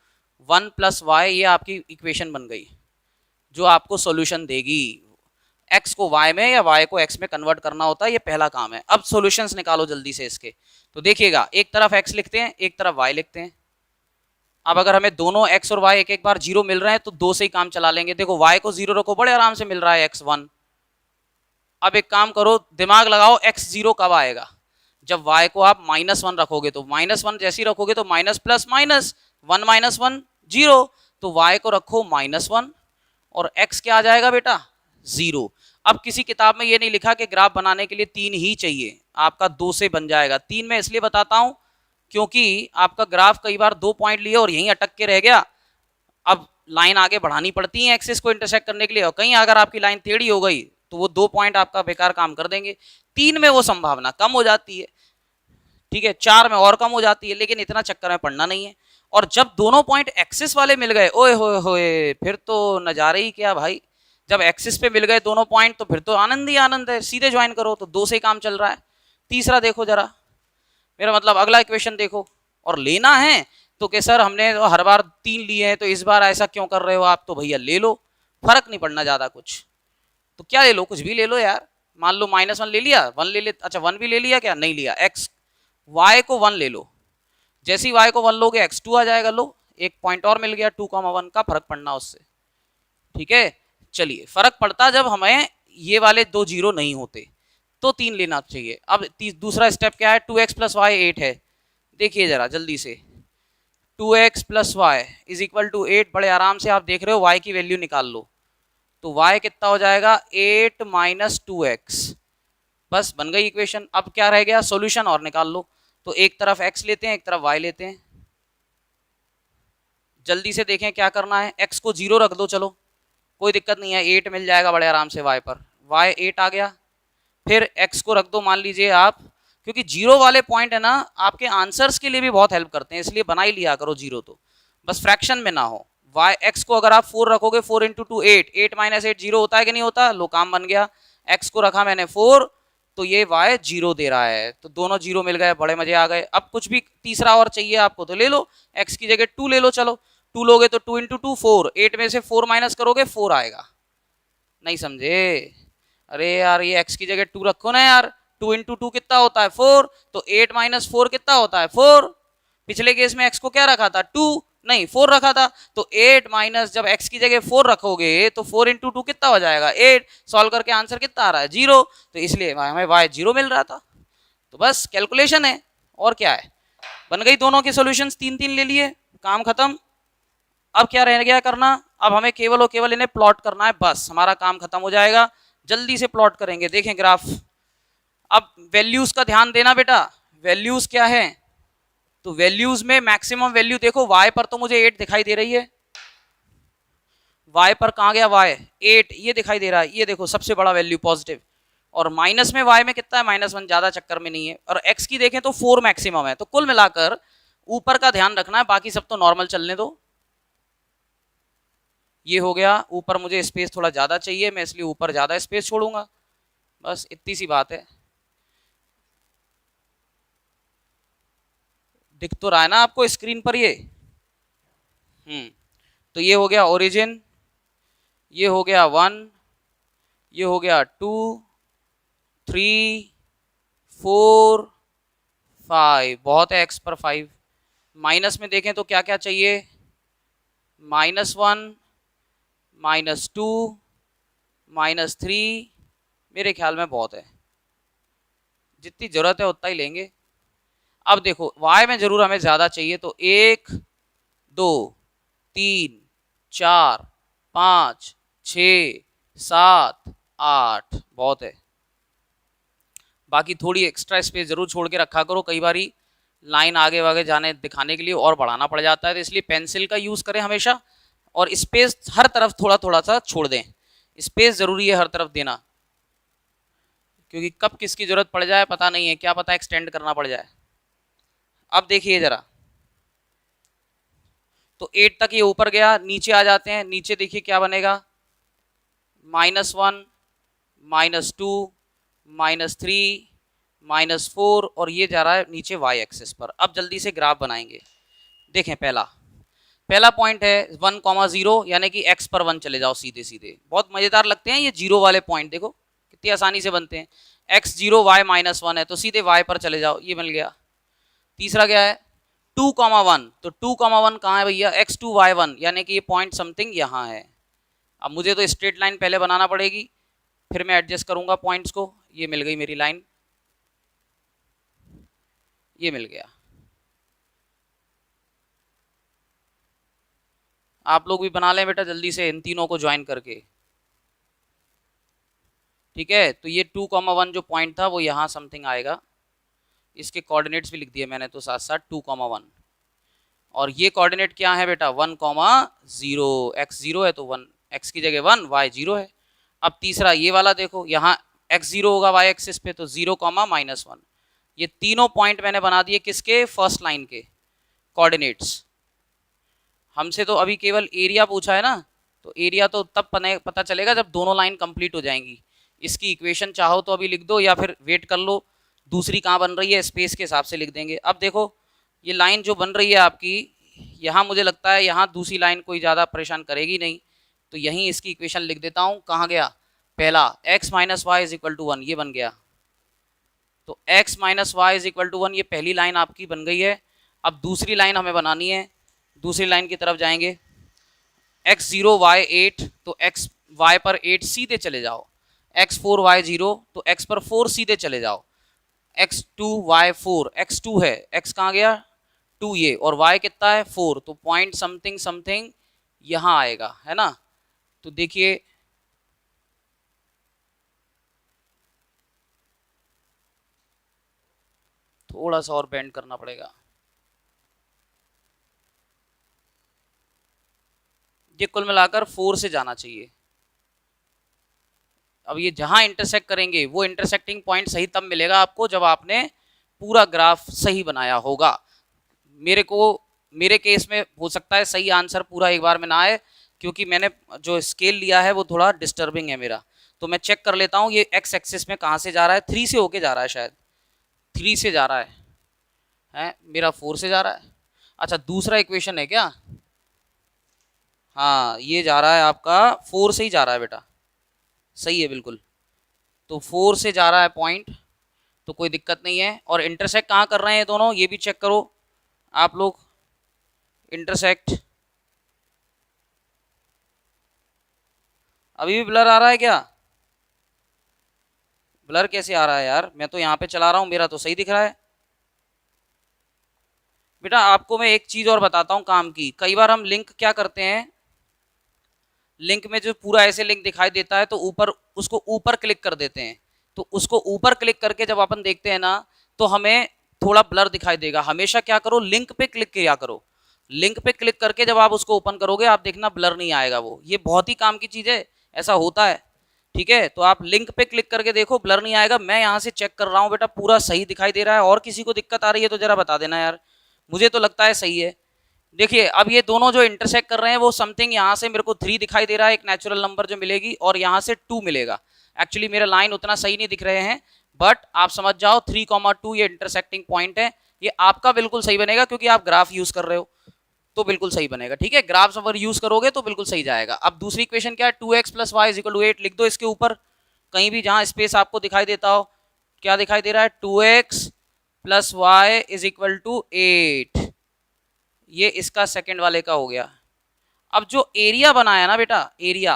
1 + y, ये आपकी इक्वेशन बन गई। जो आपको सॉल्यूशन देगी। x को y में या y को x में कन्वर्ट करना होता है, ये पहला काम है। अब सॉल्यूशंस निकालो जल्दी से इसके। तो देखिएगा, एक तरफ x लिखते हैं, एक तरफ y लिखते हैं। अब अगर हमें दोनों x और y एक एक बार 0 मिल रहे हैं तो 2 से ही काम चला लेंगे। देखो y को 0 रखो, बड़े आराम से मिल रहा है x1। अब एक काम करो, दिमाग लगाओ, x 0 कब आएगा? जब y को आप -1 रखोगे। तो -1 जैसे ही रखोगे तो माइनस प्लस माइनस, 1 - 1 0, तो y को रखो -1 और x क्या आ जाएगा बेटा? 0। अब किसी किताब में ये नहीं लिखा कि ग्राफ बनाने के लिए 3 ही चाहिए, आपका 2 से बन जाएगा। 3 मैं इसलिए बताता हूं क्योंकि आपका ग्राफ कई बार 2 पॉइंट लिए और यहीं अटक के रह गया। अब लाइन आगे बढ़ानी पड़ती है एक्सिस को इंटरसेक्ट करने के लिए, और कहीं अगर आपकी लाइन टेढ़ी हो गई तो वो 2 पॉइंट आपका बेकार काम कर देंगे। 3 में वो संभावना कम हो जाती है, ठीक है, 4 में और कम हो जाती है, लेकिन इतना चक्कर में पड़ना नहीं है। और जब दोनों पॉइंट एक्सिस वाले मिल गए, ओए होए होए, फिर तो नजारे ही क्या भाई। जब एक्सिस पे मिल गए दोनों पॉइंट तो फिर तो आनंद ही आनंद है, सीधे ज्वाइन करो, तो 2 से ही काम चल रहा है। तीसरा देखो जरा, मेरा मतलब अगला इक्वेशन देखो, और लेना है तो कि सर हमने हर बार 3 लिए हैं तो इस बार ऐसा क्यों कर रहे हो आप? तो भैया ले लो, फर्क नहीं पड़ना ज्यादा कुछ। तो क्या ले लो? कुछ भी ले लो यार। मान लो -1 ले लिया, 1 ले ले, अच्छा 1 भी ले लिया, क्या नहीं लिया? x y को 1 ले लो, जैसे ही y को 1 लोगे x2 आ जाएगा। लो, एक पॉइंट और मिल गया, 2,1 का फर्क पड़ना उससे, ठीक है। चलिए, फर्क पड़ता जब हमें ये वाले 2 0 नहीं होते, तो 3 लेना चाहिए। अब दूसरा स्टेप क्या है? 2x + y 8 है। देखिए जरा जल्दी से, 2x + y = 8। बड़े आराम से आप देख रहे हो, y की वैल्यू निकाल लो। तो y कितना हो जाएगा? 8 - 2x। बस बन गई इक्वेशन। अब क्या रह गया? सॉल्यूशन और निकाल लो। तो एक तरफ x लेते हैं, एक तरफ y लेते हैं। जल्दी से देखें क्या करना है। x को 0 रख दो, चलो कोई दिक्कत नहीं है, 8 मिल जाएगा बड़े आराम से y पर। y 8 आ गया। फिर x को रख दो, मान लीजिए आप, क्योंकि 0 वाले पॉइंट है ना आपके आंसर्स के लिए भी बहुत हेल्प करते हैं, इसलिए बना ही लिया करो 0, तो बस फ्रैक्शन में ना हो। x को अगर आप 4 रखोगे, 4 × 2 8, 8 - 8 0 होता है कि नहीं होता? लो, काम बन गया। x को रखा मैंने 4, तो ये y 0 दे रहा है, तो दोनों 0 मिल गए, बड़े मजे आ गए। अब कुछ भी तीसरा और चाहिए आपको तो ले लो, x की जगह 2 ले लो। चलो 2 लोगे तो 2 × 2 4, 8 में से 4 माइनस करोगे 4 आएगा। नहीं समझे? अरे यार, ये x की जगह 2 रखो ना यार। 2 × 2 कितना होता है? 4। तो 8 - 4 कितना होता है? 4। पिछले केस में x को क्या रखा था? 2 नहीं 4 रखा था। तो 8 माइनस, जब x की जगह 4 रखोगे तो 4 × 2 कितना हो जाएगा? 8। सॉल्व करके आंसर कितना आ रहा है? 0। तो इसलिए हमें y 0 मिल रहा था। तो बस कैलकुलेशन है, और क्या है। बन गई दोनों के सॉल्यूशंस, 3 ले लिए, काम खत्म। अब क्या रह गया करना? अब हमें केवल और केवल इन्हें प्लॉट करना है, बस हमारा काम खत्म हो जाएगा। जल्दी से प्लॉट करेंगे, देखें ग्राफ। अब वैल्यूज का ध्यान देना बेटा, वैल्यूज क्या है? तो वैल्यूज में मैक्सिमम वैल्यू देखो, y पर तो मुझे 8 दिखाई दे रही है। y पर कहाँ गया? y 8 ये दिखाई दे रहा है, ये देखो सबसे बड़ा वैल्यू पॉजिटिव। और माइनस में y में कितना है? -1, ज्यादा चक्कर में नहीं है। और x की देखें तो 4 मैक्सिमम है। तो कुल मिलाकर ऊपर का ध्यान रखना है, बाकी सब तो नॉर्मल चलने दो। ये हो गया। ऊपर मुझे स्पेस थोड़ा ज्यादा चाहिए, मैं इसलिए ऊपर ज्यादा स्पेस छोड़ूंगा, बस इतनी सी बात है। दिख तो रहा है ना आपको स्क्रीन पर ये? तो ये हो गया ओरिजिन, ये हो गया 1, ये हो गया 2, 3, 4, 5। बहुत है x पर 5। माइनस में देखें तो क्या क्या चाहिए? -1, -2, -3। मेरे ख्याल में बहुत है, जितनी जरूरत है उतना ही लेंगे। अब देखो y में जरूर हमें ज्यादा चाहिए, तो 1, 2, 3, 4, 5, 6, 7, 8 बहुत है। बाकी थोड़ी एक्स्ट्रा स्पेस जरूर छोड़ के रखा करो, कई बारी लाइन आगे वागे जाने दिखाने के लिए और बढ़ाना पड़ जाता है, तो इसलिए पेंसिल का यूज करें हमेशा। और स्पेस हर तरफ थोड़ा थोड़ा सा छोड़ दें, स्पेस जरूरी है हर तरफ देना, क्योंकि कब किसकी जरूरत पड़ जाए पता नहीं है, क्या पता एक्सटेंड करना पड़ जाए। अब देखिए जरा, तो 8 तक ये ऊपर गया, नीचे आ जाते हैं। नीचे देखिए क्या बनेगा? -1, -2, -3, -4, और ये जा रहा है नीचे y एक्सिस पर। अब जल्दी से ग्राफ बनाएंगे। देखें पहला, पहला पॉइंट है 1,0 यानी कि x पर 1 चले जाओ सीधे सीधे। बहुत मजेदार लगते हैं ये जीरो वाले पॉइंट, देखो कितनी आसानी से बनते हैं। x0 y-1 है तो सीधे y पर चले जाओ, ये मिल गया। तीसरा क्या है 2,1, तो 2,1 कहाँ है भैया, x2 y1 यानी कि ये पॉइंट समथिंग यहाँ है। अब मुझे तो स्ट्रेट लाइन पहले बनाना पड़ेगी, फिर मैं एडजस्ट करूंगा पॉइंट्स को। ये मिल गई मेरी लाइन, ये मिल गया। आप लोग भी बना लें बेटा जल्दी से इन तीनों को ज्वाइन करके, ठीक है। तो ये 2,1 जो पॉइंट था वो यहाँ समथिंग आएगा, इसके कोऑर्डिनेट्स भी लिख दिए मैंने तो साथ साथ 2,1। और ये कोऑर्डिनेट क्या है बेटा 1,0, x0 है तो 1, x की जगह 1, y0 है। अब तीसरा ये वाला देखो, यहाँ x0 होगा y एक्सिस पे तो 0,-1। ये तीनों पॉइंट मैंने बना दिए किसके, फर्स्ट लाइन के कोऑर्डिनेट्स। हमसे तो अभी केवल एरिया पूछा है ना, तो एरिया तो तब पता चलेगा जब दोनों लाइन कंप्लीट हो जाएंगी। इसकी इक्वेशन चाहो तो अभी लिख दो या फिर वेट कर लो, दूसरी कहाँ बन रही है स्पेस के हिसाब से लिख देंगे। अब देखो ये लाइन जो बन रही है आपकी, यहाँ मुझे लगता है यहाँ दूसरी लाइन कोई ज़्यादा परेशान करेगी नहीं, तो यहीं इसकी इक्वेशन लिख देता हूँ। कहाँ गया पहला, x - y = 1, ये बन गया। तो x - y = 1 ये पहली लाइन आपकी बन गई है। अब दूसरी लाइन हमें बनानी है, दूसरी लाइन की तरफ जाएंगे। x0 y8 तो x y पर 8 सीधे चले जाओ, x4 y0 तो x पर 4 सीधे चले जाओ, x2 y4, x2 है, x कहाँ गया 2 ये, और y कितना है 4, तो पॉइंट समथिंग समथिंग यहाँ आएगा, है ना। तो देखिए थोड़ा सा और बेंड करना पड़ेगा, ये कुल मिलाकर 4 से जाना चाहिए। अब ये जहां इंटरसेक्ट करेंगे वो इंटरसेक्टिंग पॉइंट सही तब मिलेगा आपको जब आपने पूरा ग्राफ सही बनाया होगा। मेरे केस में हो सकता है सही आंसर पूरा एक बार में ना आए, क्योंकि मैंने जो स्केल लिया है वो थोड़ा डिस्टर्बिंग है मेरा। तो मैं चेक कर लेता हूँ ये एक्स एक्सिस में कहाँ से जा रहा है, 3 से होके जा रहा है, शायद 3 से जा रहा है मेरा 4 से जा रहा है। अच्छा दूसरा इक्वेशन है क्या, हाँ ये जा रहा है आपका 4 से ही जा रहा है बेटा, सही है बिल्कुल। तो 4 से जा रहा है पॉइंट, तो कोई दिक्कत नहीं है। और इंटरसेक्ट कहाँ कर रहे हैं दोनों, ये भी चेक करो आप लोग। इंटरसेक्ट अभी भी ब्लर आ रहा है क्या, ब्लर कैसे आ रहा है यार, मैं तो यहाँ पे चला रहा हूँ, मेरा तो सही दिख रहा है। बेटा आपको मैं एक चीज और बताता हूँ काम की, कई बार हम लिंक क्या करते हैं, लिंक में जो पूरा ऐसे लिंक दिखाई देता है तो ऊपर उसको ऊपर क्लिक कर देते हैं, तो उसको ऊपर क्लिक करके जब अपन देखते हैं ना तो हमें थोड़ा ब्लर दिखाई देगा। हमेशा क्या करो, लिंक पे क्लिक किया करो, लिंक पे क्लिक करके जब आप उसको ओपन करोगे आप देखना ब्लर नहीं आएगा, वो ये बहुत ही काम की चीज है, ऐसा होता है, ठीक है। तो आप लिंक पे क्लिक करके देखो ब्लर नहीं आएगा। मैं यहाँ से चेक कर रहा हूँ बेटा पूरा सही दिखाई दे रहा है, और किसी को दिक्कत आ रही है तो जरा बता देना यार, मुझे तो लगता है सही है। देखिए अब ये दोनों जो इंटरसेक्ट कर रहे हैं वो समथिंग यहाँ से मेरे को 3 दिखाई दे रहा है, एक नेचुरल नंबर जो मिलेगी, और यहाँ से 2 मिलेगा। एक्चुअली मेरा लाइन उतना सही नहीं दिख रहे हैं, बट आप समझ जाओ 3,2 ये इंटरसेक्टिंग पॉइंट है, ये आपका बिल्कुल सही बनेगा क्योंकि आप ग्राफ यूज कर रहे हो, तो बिल्कुल सही बनेगा, ठीक है। ग्राफ अगर यूज करोगे तो बिल्कुल सही जाएगा। अब दूसरी इक्वेशन क्या है, 2x + y = 8 लिख दो इसके ऊपर, कहीं भी जहां स्पेस आपको दिखाई देता हो। क्या दिखाई दे रहा है, 2x + y = 8, ये इसका सेकंड वाले का हो गया। अब जो एरिया बनाया ना बेटा, एरिया,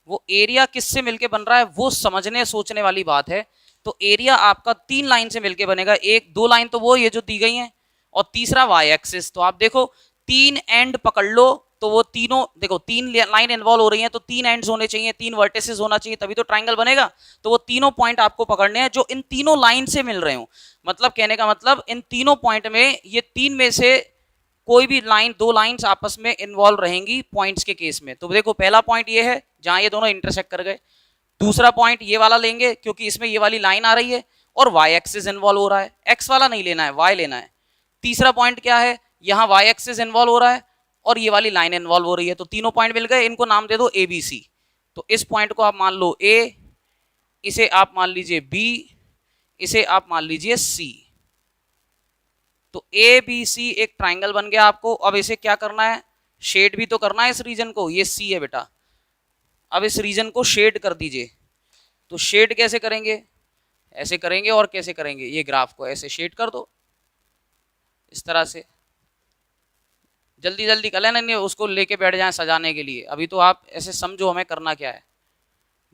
वो एरिया किससे मिलके बन रहा है वो समझने सोचने वाली बात है। तो एरिया आपका 3 लाइन से मिलके बनेगा, एक 2 लाइन तो वो ये जो दी गई हैं, और तीसरा वाई एक्सिस। तो आप देखो 3 एंड पकड़ लो तो वो तीनों देखो 3 लाइन इन्वॉल्व हो रही हैं, तो 3 एंड्स होने चाहिए, 3 वर्टिसेस होना चाहिए, तभी तो ट्राइंगल बनेगा। तो वो तीनों पॉइंट आपको पकड़ने हैं जो इन तीनों लाइन से मिल रहे हो, मतलब कहने का मतलब इन तीनों पॉइंट में ये 3 में से कोई भी लाइन, 2 लाइंस आपस में इन्वॉल्व रहेंगी पॉइंट्स के केस में। तो देखो पहला पॉइंट ये है जहां ये दोनों इंटरसेक्ट कर गए, दूसरा पॉइंट ये वाला लेंगे क्योंकि इसमें ये वाली लाइन आ रही है और वाई एक्सिस इन्वॉल्व हो रहा है, एक्स वाला नहीं लेना है, वाई लेना है। तीसरा पॉइंट क्या है, यहाँ वाई एक्सिस इन्वॉल्व हो रहा है और ये वाली लाइन इन्वॉल्व हो रही है, तो तीनों पॉइंट मिल गए, इनको नाम दे दो ए बी सी। तो इस पॉइंट को आप मान लो ए, इसे आप मान लीजिए बी, इसे आप मान लीजिए सी। तो ए बी सी एक ट्राइंगल बन गया आपको। अब इसे क्या करना है, शेड भी तो करना है इस रीजन को, ये सी है बेटा। अब इस रीजन को शेड कर दीजिए। तो शेड कैसे करेंगे, ऐसे करेंगे, और कैसे करेंगे, ये ग्राफ को ऐसे शेड कर दो इस तरह से। जल्दी जल्दी कर लेना, नहीं उसको लेके बैठ जाए सजाने के लिए, अभी तो आप ऐसे समझो हमें करना क्या है।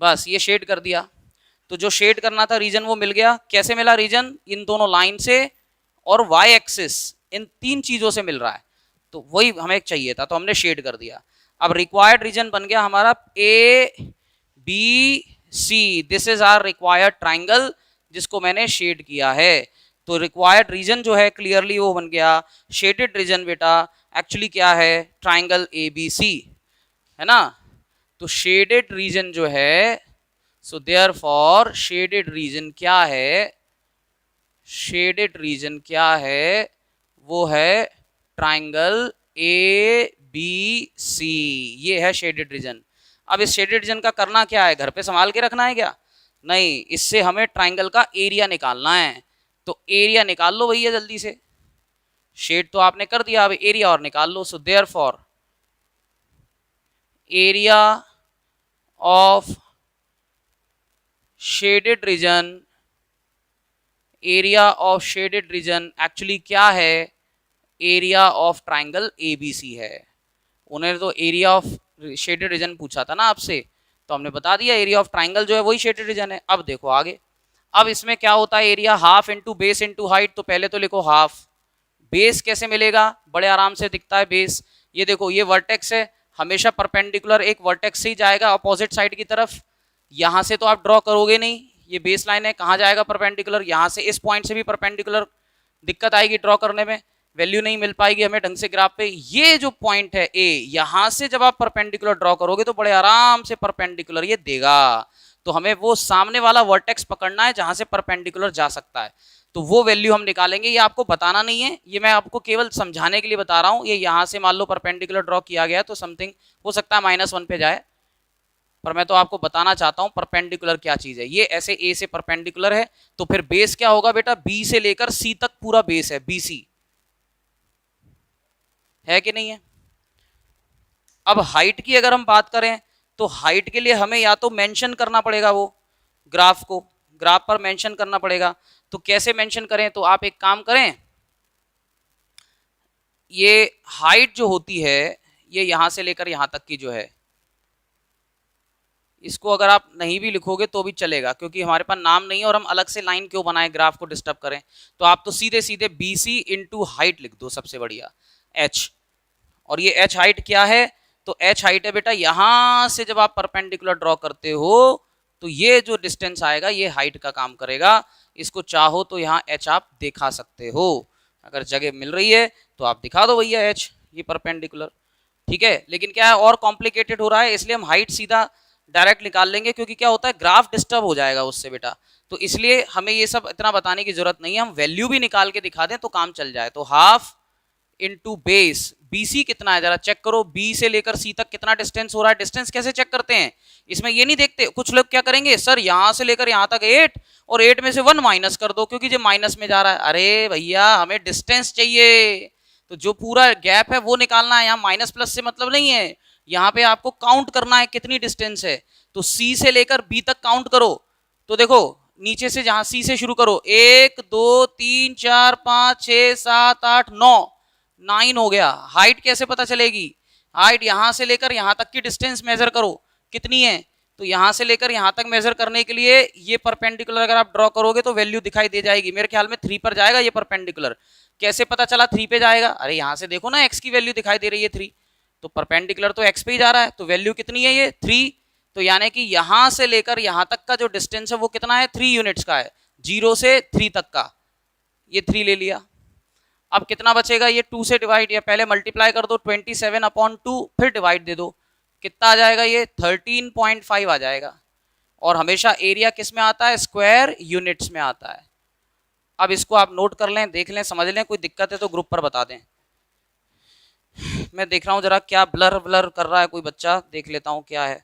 बस ये शेड कर दिया। तो जो शेड करना था रीजन वो मिल गया। कैसे मिला रीजन, इन दोनों लाइन से और वाई एक्सिस, इन तीन चीजों से मिल रहा है। तो वही हमें चाहिए था, तो हमने शेड कर दिया। अब रिक्वायर्ड रीजन बन गया हमारा A B C, this is our required triangle जिसको मैंने शेड किया है। तो रिक्वायर्ड रीजन जो है क्लियरली वो बन गया शेडेड रीजन बेटा। एक्चुअली क्या है, ट्राइंगल ए बी सी है ना। तो शेडेड रीजन जो है, so therefore shaded region क्या है, शेडेड रीजन क्या है, वो है ट्राइंगल ए बी सी, ये है शेडेड रीजन। अब इस शेडेड रीजन का करना क्या है, घर पे संभाल के रखना है क्या, नहीं, इससे हमें ट्राइंगल का एरिया निकालना है। तो एरिया निकाल लो भैया जल्दी से, शेड तो आपने कर दिया, अब एरिया और निकाल लो। So therefore area of shaded region, area of shaded region actually क्या है, एरिया ऑफ ट्राइंगल एबीसी है। उन्होंने तो एरिया ऑफ शेडेड रीजन पूछा था ना आपसे, तो हमने बता दिया एरिया ऑफ ट्राइंगल जो है वही शेडेड रीजन है। अब देखो आगे, अब इसमें क्या होता है, area half into base into height. तो पहले तो लिखो हाफ, बेस कैसे मिलेगा, बड़े आराम से दिखता है बेस, ये देखो ये वर्टेक्स है, हमेशा परपेंडिकुलर एक वर्टेक्स से ही जाएगा अपोजिट साइड की तरफ। यहां से तो आप ड्रॉ करोगे नहीं, ये बेस लाइन है, कहाँ जाएगा परपेंडिकुलर, यहां से इस पॉइंट से भी परपेंडिकुलर, दिक्कत आएगी ड्रॉ करने में, वैल्यू नहीं मिल पाएगी हमें ढंग से ग्राफ पे। ये जो पॉइंट है ए, यहां से जब आप परपेंडिकुलर ड्रॉ करोगे तो बड़े आराम से परपेंडिकुलर ये देगा। तो हमें वो सामने वाला वर्टेक्स पकड़ना है जहां से परपेंडिकुलर जा सकता है, तो वो वैल्यू हम निकालेंगे। ये आपको बताना नहीं है, ये मैं आपको केवल समझाने के लिए बता रहा हूं। ये यहां से मान लो परपेंडिकुलर ड्रॉ किया गया तो समथिंग हो सकता है -1 पे जाए, पर मैं तो आपको बताना चाहता हूं परपेंडिकुलर क्या चीज है। ये ऐसे ए से परपेंडिकुलर है, तो फिर बेस क्या होगा बेटा, बी से लेकर सी तक पूरा बेस है, बीसी है कि नहीं है। अब हाइट की अगर हम बात करें, तो हाइट के लिए हमें या तो मेंशन करना पड़ेगा वो ग्राफ को, ग्राफ पर मेंशन करना पड़ेगा। तो कैसे मेंशन करें, तो आप एक काम करें, ये हाइट जो होती है ये यहां से लेकर यहां तक की जो है, इसको अगर आप नहीं भी लिखोगे तो भी चलेगा, क्योंकि हमारे पास नाम नहीं है और हम अलग से लाइन क्यों बनाए ग्राफ को डिस्टर्ब करें। तो आप तो सीधे सीधे BC इंटू हाइट लिख दो, सबसे बढ़िया H। और ये H हाइट क्या है, तो H हाइट है बेटा, यहां से जब आप परपेंडिकुलर ड्रॉ करते हो तो ये जो डिस्टेंस आएगा ये हाइट का काम करेगा। इसको चाहो तो यहाँ H आप दिखा सकते हो, अगर जगह मिल रही है तो आप दिखा दो भैया H, ये परपेंडिकुलर, ठीक है। लेकिन क्या है और कॉम्प्लिकेटेड हो रहा है, इसलिए हम हाइट सीधा डायरेक्ट निकाल लेंगे, क्योंकि क्या होता है ग्राफ डिस्टर्ब हो जाएगा उससे बेटा। तो इसलिए हमें ये सब इतना बताने की जरूरत नहीं है, हम वैल्यू भी निकाल के दिखा दें तो काम चल जाए। तो हाफ इंटू बेस, BC कितना है जरा चेक करो, B से लेकर C तक कितना डिस्टेंस हो रहा है। डिस्टेंस कैसे चेक करते हैं, इसमें ये नहीं देखते, कुछ लोग क्या करेंगे, सर यहां से लेकर यहां तक 8 और 8 में से 1 माइनस कर दो क्योंकि ये माइनस में जा रहा है। अरे भैया हमें डिस्टेंस चाहिए, तो जो पूरा गैप है वो निकालना है, यहाँ माइनस प्लस से मतलब नहीं है, यहाँ पे आपको काउंट करना है कितनी डिस्टेंस है। तो C से लेकर B तक काउंट करो, तो देखो नीचे से जहां C से शुरू करो, 1 2 3 4 5 6 7 8 9 9 हो गया। हाइट कैसे पता चलेगी, हाइट यहां से लेकर यहां तक की डिस्टेंस मेजर करो कितनी है, तो यहां से लेकर यहां तक मेजर करने के लिए ये परपेंडिकुलर अगर आप ड्रॉ करोगे तो वैल्यू दिखाई दे जाएगी, मेरे ख्याल में 3 पर जाएगा ये परपेंडिकुलर। कैसे पता चला 3 पे जाएगा, अरे यहां से देखो ना x की वैल्यू दिखाई दे रही है 3, तो परपेंडिकुलर तो x पे ही जा रहा है, तो वैल्यू कितनी है ये 3। तो यानी कि यहां से लेकर यहां तक का जो डिस्टेंस है वो कितना है, 3 यूनिट्स का है, 0 से 3 तक का, ये 3 ले लिया। अब कितना बचेगा, ये 2 से डिवाइड, या पहले मल्टीप्लाई कर दो 27/2, फिर डिवाइड दे दो, कितना आ जाएगा ये 13.5 आ जाएगा। और हमेशा एरिया किस में आता है, स्क्वायर यूनिट्स में आता है। अब इसको आप नोट कर लें, देख लें, समझ लें, कोई दिक्कत है तो ग्रुप पर बता दें। मैं देख रहा हूं जरा क्या ब्लर ब्लर कर रहा है कोई बच्चा, देख लेता हूं क्या है।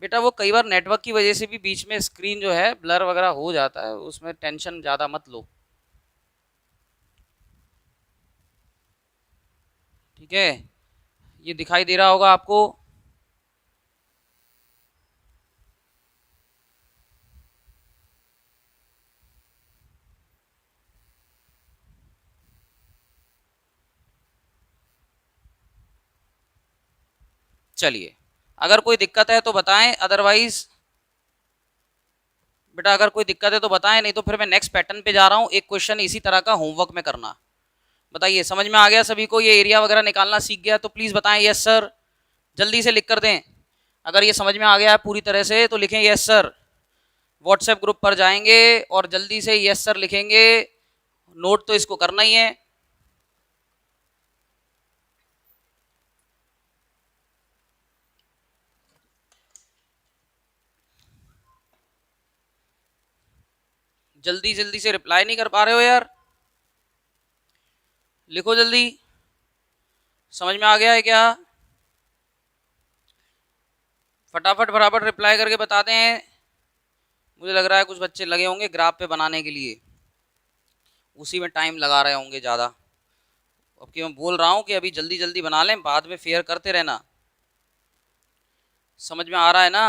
बेटा वो कई बार नेटवर्क की वजह से भी बीच में स्क्रीन जो है ब्लर वगैरह हो जाता है, उसमें टेंशन ज़्यादा मत लो, ठीक है। ये दिखाई दे रहा होगा आपको। चलिए, अगर कोई दिक्कत है तो बताएं, अदरवाइज बेटा अगर कोई दिक्कत है तो बताएं, नहीं तो फिर मैं नेक्स्ट पैटर्न पे जा रहा हूँ। एक क्वेश्चन इसी तरह का होमवर्क में करना। बताइए समझ में आ गया सभी को, ये एरिया वगैरह निकालना सीख गया तो प्लीज़ बताएं यस सर, जल्दी से लिख कर दें। अगर ये समझ में आ गया है पूरी तरह से तो लिखें यस सर। व्हाट्सएप ग्रुप पर जाएंगे और जल्दी से यस सर लिखेंगे, नोट तो इसको करना ही है। जल्दी जल्दी से रिप्लाई नहीं कर पा रहे हो यार, लिखो जल्दी। समझ में आ गया है क्या? फटाफट फटाफट रिप्लाई करके बताते हैं। मुझे लग रहा है कुछ बच्चे लगे होंगे ग्राफ पे बनाने के लिए, उसी में टाइम लगा रहे होंगे ज़्यादा। अब कि मैं बोल रहा हूँ कि अभी जल्दी जल्दी बना लें, बाद में फेयर करते रहना। समझ में आ रहा है ना?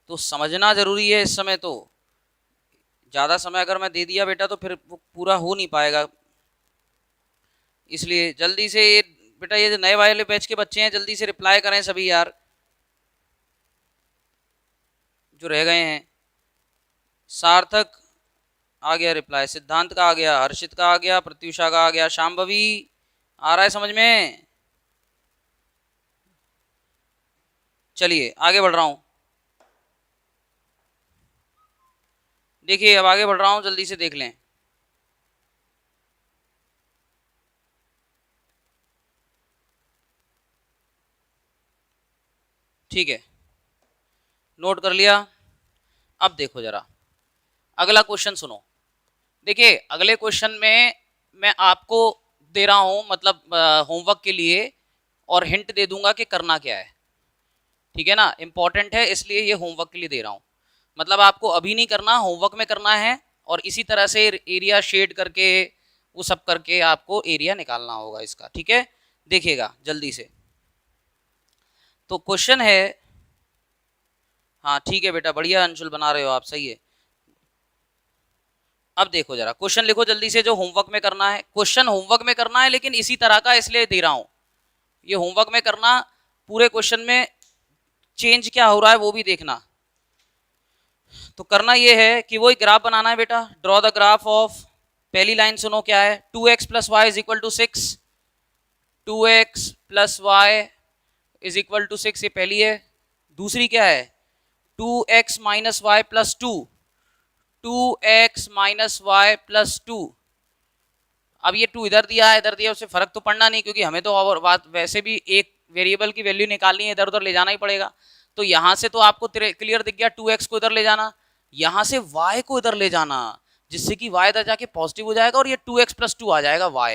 तो समझना ज़रूरी है इस समय। तो ज़्यादा समय अगर मैं दे दिया बेटा तो फिर वो पूरा हो नहीं पाएगा, इसलिए जल्दी से बेटा ये जो नए वाले बैच के बच्चे हैं जल्दी से रिप्लाई करें सभी यार, जो रह गए हैं। सार्थक आ गया रिप्लाई, सिद्धांत का आ गया, हर्षित का आ गया, प्रत्युषा का आ गया, शाम्भवी आ रहा है समझ में? चलिए आगे बढ़ रहा हूँ। देखिए अब आगे बढ़ रहा हूँ, जल्दी से देख लें। ठीक है, नोट कर लिया। अब देखो जरा अगला क्वेश्चन सुनो। देखिए अगले क्वेश्चन में मैं आपको दे रहा हूं मतलब होमवर्क के लिए, और हिंट दे दूंगा कि करना क्या है, ठीक है ना। इंपॉर्टेंट है इसलिए ये होमवर्क के लिए दे रहा हूं, मतलब आपको अभी नहीं करना, होमवर्क में करना है। और इसी तरह से एरिया शेड करके वो सब करके आपको एरिया निकालना होगा इसका, ठीक है। देखिएगा जल्दी से। तो क्वेश्चन है, हाँ ठीक है बेटा, बढ़िया अंशुल बना रहे हो आप, सही है। अब देखो जरा क्वेश्चन लिखो जल्दी से, जो होमवर्क में करना है। क्वेश्चन होमवर्क में करना है लेकिन इसी तरह का इसलिए दे रहा हूं, ये होमवर्क में करना। पूरे क्वेश्चन में चेंज क्या हो रहा है वो भी देखना। तो करना ये है कि वो एक ग्राफ बनाना है बेटा। ड्रॉ द ग्राफ ऑफ, पहली लाइन सुनो क्या है, 2x plus y is equal to 6, 2x plus y is equal to 6, ये पहली है। दूसरी क्या है, 2x minus y plus 2, 2x minus y plus 2। अब ये 2 इधर दिया है इधर दिया, उससे फर्क तो पड़ना नहीं, क्योंकि हमें तो और बात वैसे भी एक वेरिएबल की वैल्यू निकालनी है, इधर उधर ले जाना ही पड़ेगा। तो यहां से तो आपको क्लियर दिख गया, 2x को इधर ले जाना, यहां से y को इधर ले जाना, जिससे कि y इधर जाके पॉजिटिव हो जाएगा और ये 2x प्लस 2 आ जाएगा y,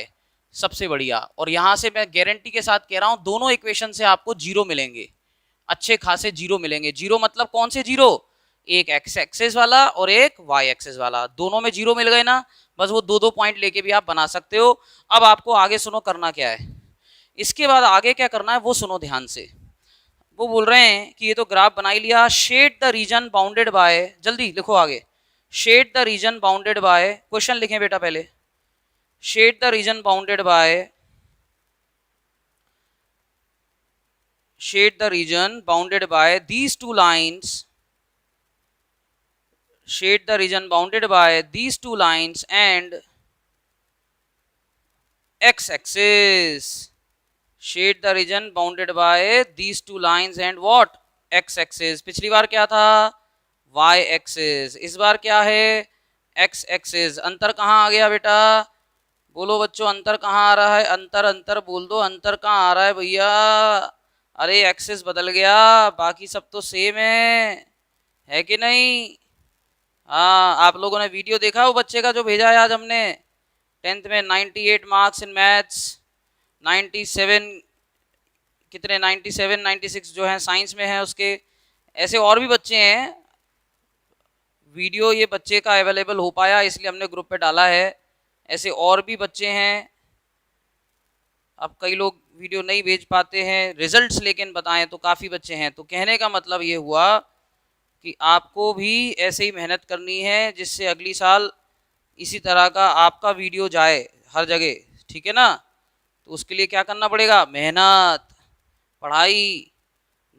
सबसे बढ़िया। और यहां से मैं गारंटी के साथ कह रहा हूं दोनों इक्वेशन से आपको जीरो मिलेंगे, अच्छे खासे जीरो मिलेंगे। जीरो मतलब कौन से जीरो, एक एक्स एक्सेस वाला और एक वाई एक्सेस वाला, दोनों में जीरो मिल गए ना। बस वो दो दो पॉइंट लेके भी आप बना सकते हो। अब आपको आगे सुनो करना क्या है, इसके बाद आगे क्या करना है वो सुनो ध्यान से। वो बोल रहे हैं कि ये तो ग्राफ बना ही लिया, shade the region bounded by, जल्दी लिखो आगे, shade the region bounded by, question लिखें बेटा पहले, shade the region bounded by, shade the region bounded by these two lines, shade the region bounded by these two lines and x-axis, shade the region bounded by these two lines and what, x-axis। पिछली बार क्या था, y-axis, इस बार क्या है, x-axis। अंतर कहाँ आ गया बेटा, बोलो बच्चों अंतर कहाँ आ रहा है, अंतर अंतर बोल दो, अंतर कहाँ आ रहा है भैया। अरे एक्सिस बदल गया, बाकी सब तो सेम है कि नहीं। हाँ आप लोगों ने वीडियो देखा वो बच्चे का जो भेजा है आज हमने, 10th में 98 मार्क्स इन मैथ्स, 97 कितने 97 96 जो है साइंस में है उसके, ऐसे और भी बच्चे हैं, वीडियो ये बच्चे का अवेलेबल हो पाया इसलिए हमने ग्रुप पे डाला है। ऐसे और भी बच्चे हैं, अब कई लोग वीडियो नहीं भेज पाते हैं रिजल्ट्स लेकिन बताएं तो काफ़ी बच्चे हैं। तो कहने का मतलब ये हुआ कि आपको भी ऐसे ही मेहनत करनी है जिससे अगली साल इसी तरह का आपका वीडियो जाए हर जगह, ठीक है ना। तो उसके लिए क्या करना पड़ेगा, मेहनत, पढ़ाई।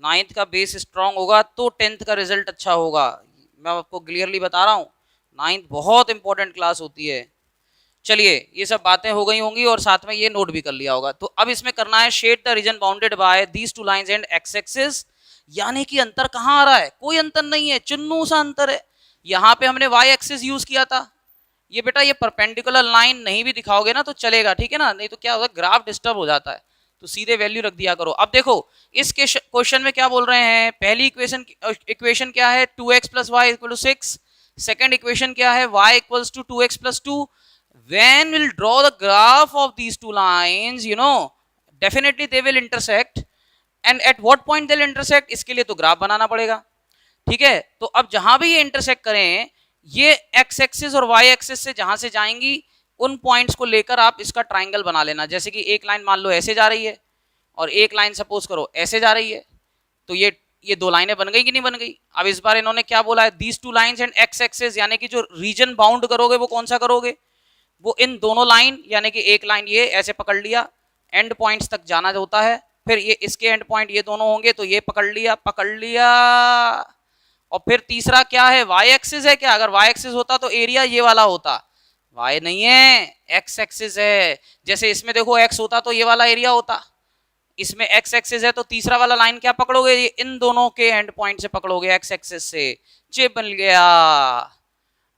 9th का बेस स्ट्रांग होगा तो 10th का रिजल्ट अच्छा होगा। मैं आपको क्लियरली बता रहा हूँ, 9th बहुत इंपॉर्टेंट क्लास होती है। चलिए ये सब बातें हो गई होंगी और साथ में ये नोट भी कर लिया होगा। तो अब इसमें करना है shade the region bounded by these two lines and x axis. यानी कि अंतर कहाँ आ रहा है, कोई अंतर नहीं है, चुन्नू सा अंतर है। यहाँ पे हमने वाई एक्सिस यूज किया था, ये बेटा ये परपेंडिकुलर लाइन नहीं भी दिखाओगे ना तो चलेगा, ठीक है ना, नहीं तो क्या होगा ग्राफ डिस्टर्ब हो जाता है। तो सीधे वैल्यू रख दिया करो। अब देखो इस क्वेश्चन में क्या बोल रहे हैं, पहली इक्वेशन क्या है 2x plus y equal to 6। Second equation क्या है y equals to 2x plus 2। when we'll draw the graph of these two lines, you know, definitely they will intersect, and at what point they'll intersect, इसके लिए तो graph बनाना पड़ेगा, ठीक है। तो अब जहां भी ये इंटरसेक्ट करें, ये एक्स एक्सिस और वाई एक्सिस से जहां से जाएंगी उन पॉइंट्स को लेकर आप इसका ट्राइंगल बना लेना। जैसे कि एक लाइन मान लो ऐसे जा रही है और एक लाइन सपोज करो ऐसे जा रही है, तो ये दो लाइनें बन गई कि नहीं बन गई। अब इस बार इन्होंने क्या बोला है, these two lines and x axis, यानी कि जो रीजन बाउंड करोगे वो कौन सा करोगे, वो इन दोनों लाइन, यानी कि एक लाइन ये ऐसे पकड़ लिया, एंड पॉइंट्स तक जाना होता है, फिर ये इसके एंड पॉइंट ये दोनों होंगे तो ये पकड़ लिया। और फिर तीसरा क्या है, वाई एक्सिस है क्या, अगर वाई एक्सिस होता तो एरिया ये वाला होता, वाई नहीं है एक्स एक्सिस है। जैसे इसमें देखो एक्स होता तो ये वाला एरिया होता, इसमें एक्स एक्सिस है तो तीसरा वाला लाइन क्या पकड़ोगे, ये इन दोनों के एंड पॉइंट से पकड़ोगे एक्स एक्सिस से, चिप बन गया।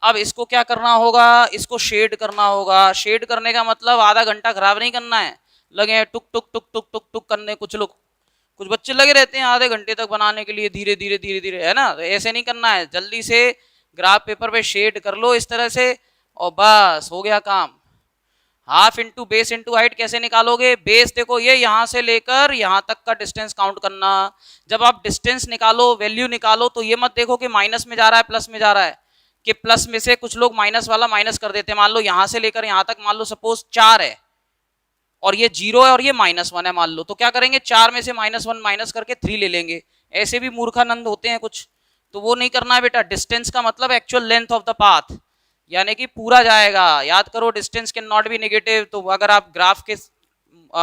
अब इसको क्या करना होगा, इसको शेड करना होगा। शेड करने का मतलब आधा घंटा खराब नहीं करना है, लगे हैं टुक टुक टुक टुक टुक टुक करने, कुछ बच्चे लगे रहते हैं आधे घंटे तक बनाने के लिए, धीरे धीरे धीरे धीरे, है ना। तो ऐसे नहीं करना है, जल्दी से ग्राफ पेपर पे शेड कर लो इस तरह से और बस हो गया काम। Half into base into height कैसे निकालोगे, बेस देखो ये यहां से लेकर यहां तक का डिस्टेंस काउंट करना। जब आप डिस्टेंस निकालो, वैल्यू निकालो, तो ये मत देखो कि माइनस में जा रहा है प्लस में जा रहा है, कि प्लस में से कुछ लोग माइनस वाला माइनस कर देते हैं। मान लो यहां से लेकर यहां तक मान लो सपोज 4 है और ये 0 है और ये -1 है मान लो, तो क्या करेंगे 4 में से -1 माइनस करके 3 ले लेंगे। ऐसे भी मूर्खानंद होते हैं कुछ, तो वो नहीं करना है बेटा। डिस्टेंस का मतलब actual length of the path, यानी कि पूरा जाएगा। याद करो distance can not be negative. तो अगर आप ग्राफ के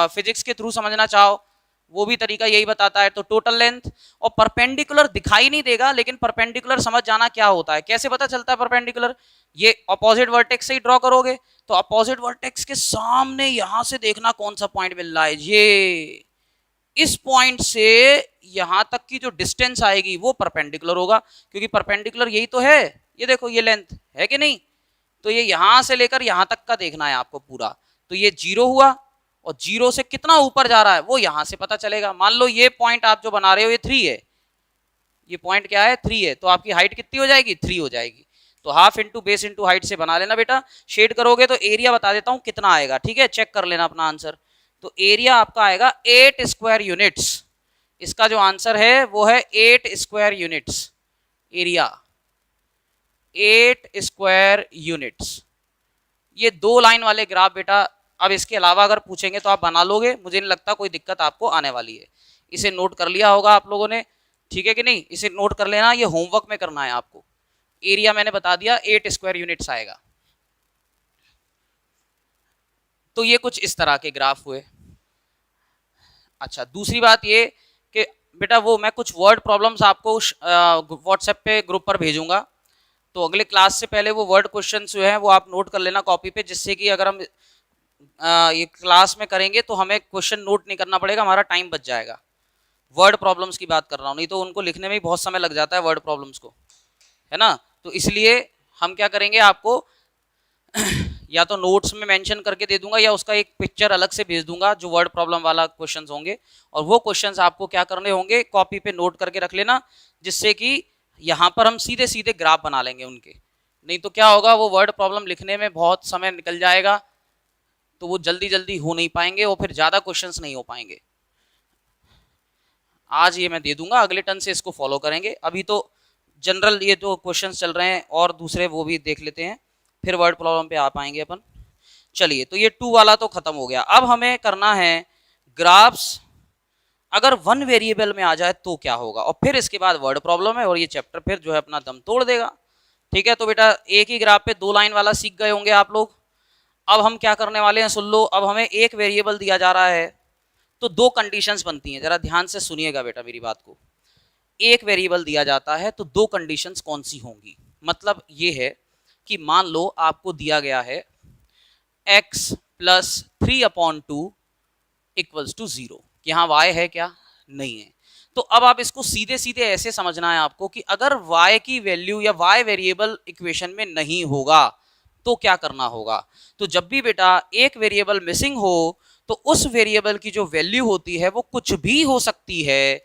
फिजिक्स के थ्रू समझना चाहो वो भी तरीका यही बताता है। तो टोटल लेंथ, और परपेंडिकुलर दिखाई नहीं देगा लेकिन परपेंडिकुलर समझ जाना क्या होता है, कैसे पता चलता है परपेंडिकुलर, ये अपोजिट वर्टेक्स से ही ड्रॉ करोगे तो अपोजिट वर्टेक्स के सामने यहां से देखना कौन सा पॉइंट मिल रहा है, ये इस पॉइंट से यहां तक की जो डिस्टेंस आएगी वो परपेंडिकुलर होगा, क्योंकि परपेंडिकुलर यही तो है, ये देखो ये लेंथ है कि नहीं। तो ये यहां से लेकर यहां तक का देखना है आपको पूरा। तो ये 0 हुआ और 0 से कितना ऊपर जा रहा है वो यहां से पता चलेगा। मान लो ये पॉइंट आप जो बना रहे हो ये 3 है, ये पॉइंट क्या है 3 है, तो आपकी हाइट कितनी हो जाएगी 3 हो जाएगी। तो half into base into height से बना लेना बेटा। शेड करोगे तो एरिया बता देता हूं कितना आएगा, ठीक है, चेक कर लेना अपना आंसर। तो एरिया आपका आएगा 8 स्क्वायर यूनिट्स। इसका जो आंसर है वो है 8 square units, area 8 square units. ये 2 लाइन वाले ग्राफ बेटा, अब इसके अलावा अगर पूछेंगे तो आप बना लोगे, मुझे नहीं लगता कोई दिक्कत आपको आने वाली है। इसे नोट कर लिया होगा आप लोगों ने, ठीक है कि नहीं, इसे नोट कर लेना, ये होमवर्क में करना है आपको। एरिया मैंने बता दिया 8 स्क्वायर यूनिट्स आएगा। तो ये कुछ इस तरह के ग्राफ हुए। अच्छा दूसरी बात ये कि बेटा वो मैं कुछ वर्ड प्रॉब्लम्स आपको व्हाट्सएप पे ग्रुप पर भेजूंगा, तो अगले क्लास से पहले वो वर्ड क्वेश्चन जो है वो आप नोट कर लेना कॉपी पे, जिससे कि अगर हम ये क्लास में करेंगे तो हमें क्वेश्चन नोट नहीं करना पड़ेगा, हमारा टाइम बच जाएगा। वर्ड प्रॉब्लम्स की बात कर रहा हूँ, नहीं तो उनको लिखने में ही बहुत समय लग जाता है वर्ड प्रॉब्लम्स को, है ना। तो इसलिए हम क्या करेंगे, आपको या तो नोट्स में मेंशन करके दे दूंगा या उसका एक पिक्चर अलग से भेज दूंगा जो वर्ड प्रॉब्लम वाला क्वेश्चंस होंगे, और वो क्वेश्चंस आपको क्या करने होंगे कॉपी पे नोट करके रख लेना, जिससे कि यहाँ पर हम सीधे सीधे ग्राफ बना लेंगे उनके। नहीं तो क्या होगा, वो वर्ड प्रॉब्लम लिखने में बहुत समय निकल जाएगा, तो वो जल्दी जल्दी हो नहीं पाएंगे और फिर ज़्यादा क्वेश्चंस नहीं हो पाएंगे। आज ये मैं दे दूंगा, अगले टर्न से इसको फॉलो करेंगे। अभी तो जनरल ये जो क्वेश्चंस चल रहे हैं और दूसरे वो भी देख लेते हैं, फिर वर्ड प्रॉब्लम पे आ पाएंगे अपन। चलिए, तो ये 2 वाला तो खत्म हो गया। अब हमें करना है ग्राफ्स अगर 1 वेरिएबल में आ जाए तो क्या होगा, और फिर इसके बाद वर्ड प्रॉब्लम है और ये चैप्टर फिर जो है अपना दम तोड़ देगा। ठीक है, तो बेटा एक ही ग्राफ पे 2 लाइन वाला सीख गए होंगे आप लोग। अब हम क्या करने वाले हैं, सुन लो। अब हमें एक वेरिएबल दिया जा रहा है तो 2 कंडीशंस बनती हैं, जरा ध्यान से सुनिएगा बेटा मेरी बात को। एक वेरिएबल दिया जाता है तो 2 कंडीशंस कौन सी होंगी, मतलब ये है कि मान लो आपको दिया गया है x प्लस 3/2 इक्वल्स टू 0, कि हाँ y है क्या, नहीं है। तो अब आप इसको सीधे सीधे ऐसे समझना है आपको कि अगर y की वैल्यू या y वेरिएबल इक्वेशन में नहीं होगा तो क्या करना होगा। तो जब भी बेटा एक वेरिएबल मिसिंग हो तो उस वेरिएबल की जो वैल्यू होती है वो कुछ भी हो सकती है,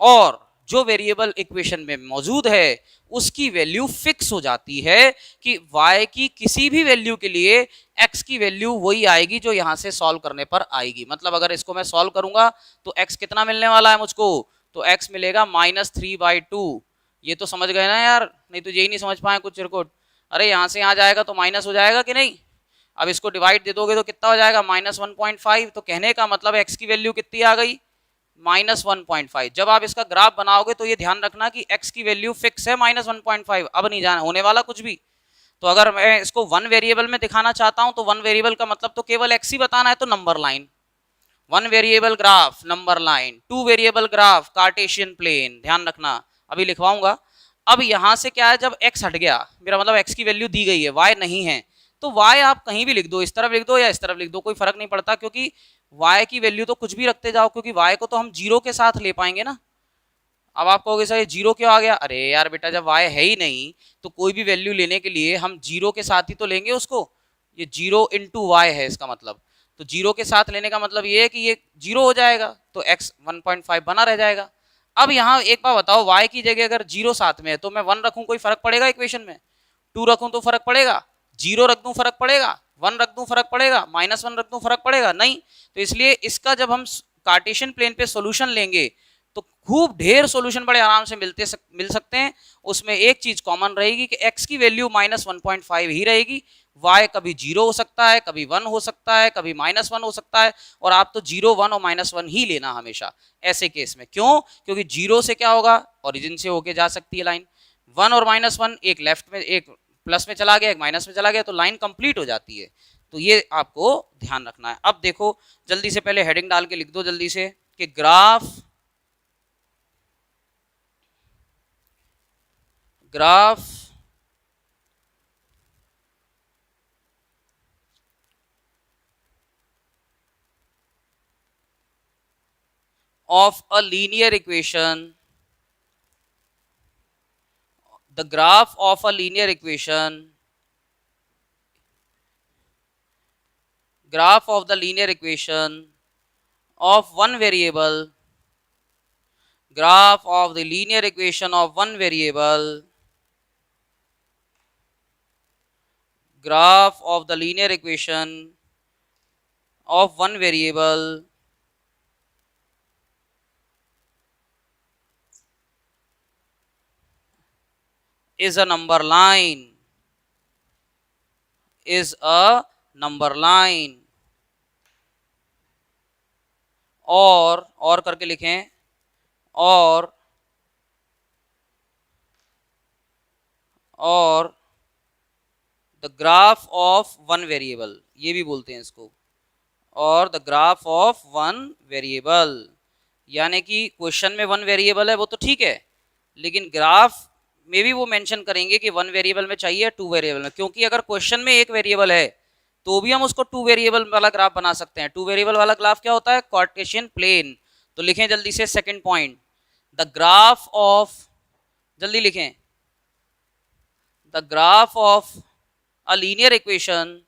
और जो वेरिएबल इक्वेशन में मौजूद है उसकी वैल्यू फिक्स हो जाती है कि y की किसी भी वैल्यू के लिए x की वैल्यू वही आएगी जो यहां से सॉल्व करने पर आएगी। मतलब अगर इसको मैं सॉल्व करूंगा तो x कितना मिलने वाला है मुझको, तो x मिलेगा -3/2। ये तो समझ गए ना यार, नहीं तो यही नहीं समझ पाए कुछ चिरकुट। अरे यहां से यहां जाएगा तो माइनस हो जाएगा कि नहीं। अब इसको डिवाइड दे दोगे तो कितना हो जाएगा, -1.5। तो कहने का मतलब x की वैल्यू कितनी आ गई, -1.5। जब आप इसका ग्राफ बनाओगे तो ये ध्यान रखना कि x की वैल्यू फिक्स है -1.5, अब नहीं जाना होने वाला कुछ भी। तो अगर मैं इसको 1 वेरिएबल में दिखाना चाहता हूं तो 1 वेरिएबल का मतलब तो केवल x ही बताना है, तो number line. 1 variable graph number line, 2 variable graph Cartesian plane, ध्यान रखना अभी लिखवाऊंगा। अब यहां से क्या है, जब x हट गया, मेरा मतलब x की वैल्यू दी गई है, y नहीं है, तो y आप कहीं भी लिख दो, इस तरफ लिख दो या इस तरफ लिख दो, कोई फर्क नहीं पड़ता, क्योंकि y की वैल्यू तो कुछ भी रखते जाओ, क्योंकि y को तो हम 0 के साथ ले पाएंगे ना। अब आप कहोगे सर ये 0 क्यों आ गया, अरे यार बेटा जब y है ही नहीं तो कोई भी वैल्यू लेने के लिए हम 0 के साथ ही तो लेंगे उसको। ये 0 इंटू वाई है इसका मतलब, तो 0 के साथ लेने का मतलब ये है कि ये 0 हो जाएगा, तो x 1.5 बना रह जाएगा। अब यहाँ एक बार बताओ, y की जगह अगर 0 साथ में है तो मैं 1 रखूं, कोई फर्क पड़ेगा इक्वेशन में? 2 रखूं तो फर्क पड़ेगा, 0 रख दूं फर्क पड़ेगा, 1 रख दूं फर्क पड़ेगा, -1 रख दूं फर्क पड़ेगा नहीं। तो इसलिए इसका जब हम कार्टेशियन प्लेन पे सॉल्यूशन लेंगे तो खूब ढेर सॉल्यूशन बड़े आराम से मिल सकते हैं। उसमें एक चीज कॉमन रहेगी कि x की वैल्यू -1.5 ही रहेगी, y कभी 0 हो सकता है, कभी 1 हो सकता है, कभी -1 हो सकता है, और आप तो 0, 1 और -1 ही लेना हमेशा ऐसे केस में। क्यों? क्योंकि 0 से क्या होगा, ओरिजिन से होके जा सकती है लाइन, 1 और -1 एक लेफ्ट में, एक प्लस में चला गया, एक माइनस में चला गया, तो लाइन कंप्लीट हो जाती है। तो ये आपको ध्यान रखना है। अब देखो जल्दी से, पहले हेडिंग डाल के लिख दो जल्दी से कि graph of a linear equation, the graph of a linear equation, graph of the linear equation of one variable, graph of the linear equation of one variable, graph of the linear equation of one variable is a number line, is a number line, और करके लिखें, और the graph of one variable, ये भी बोलते हैं इसको, और the graph of one variable. यानी कि क्वेश्चन में 1 वेरिएबल है वो तो ठीक है, लेकिन ग्राफ में भी वो मेंशन करेंगे कि 1 वेरिएबल में चाहिए 2 वेरिएबल में, क्योंकि अगर क्वेश्चन में 1 वेरिएबल है तो भी हम उसको 2 वेरिएबल वाला ग्राफ बना सकते हैं। 2 वेरिएबल वाला ग्राफ क्या होता है, कार्टेशियन प्लेन। तो लिखें जल्दी से second point, the graph of, जल्दी लिखें, the graph of a linear equation,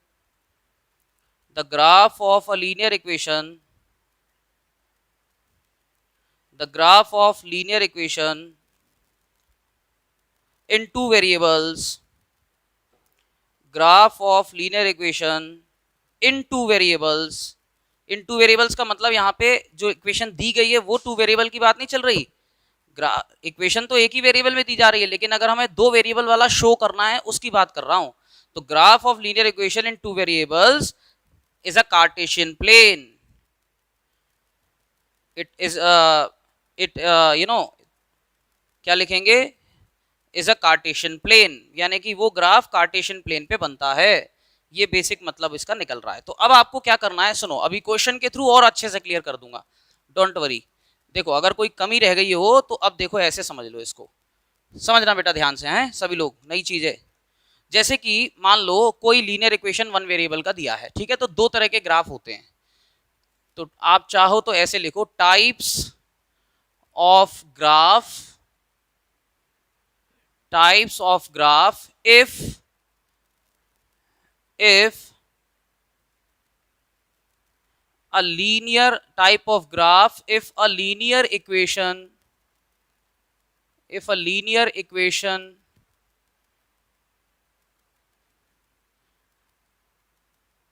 the graph of a linear equation, the graph of linear equation in 2 variables, graph of linear equation in 2 variables in two variables का मतलब यहाँ पे जो equation दी गई है वो टू वेरिएबल की बात नहीं चल रही, इक्वेशन तो एक ही वेरिएबल में दी जा रही है, लेकिन अगर हमें दो वेरिएबल वाला शो करना है उसकी बात कर रहा हूं। तो graph of linear equation in two variables is a Cartesian plane, it is it you know क्या लिखेंगे, इज अ कार्टेशियन प्लेन, यानी कि वो ग्राफ कार्टेशियन प्लेन पे बनता है। ये बेसिक मतलब इसका निकल रहा है। तो अब आपको क्या करना है, सुनो, अभी क्वेश्चन के थ्रू और अच्छे से क्लियर कर दूंगा, डोंट वरी। देखो अगर कोई कमी रह गई हो तो अब देखो ऐसे समझ लो, इसको समझना बेटा ध्यान से, हैं सभी लोग, नई चीज है। जैसे कि मान लो कोई लीनियर इक्वेशन वन वेरिएबल का दिया है, ठीक है, तो दो तरह के ग्राफ होते हैं। तो आप चाहो तो ऐसे लिखो, types of graph, types of graph if a linear type of graph, if a linear equation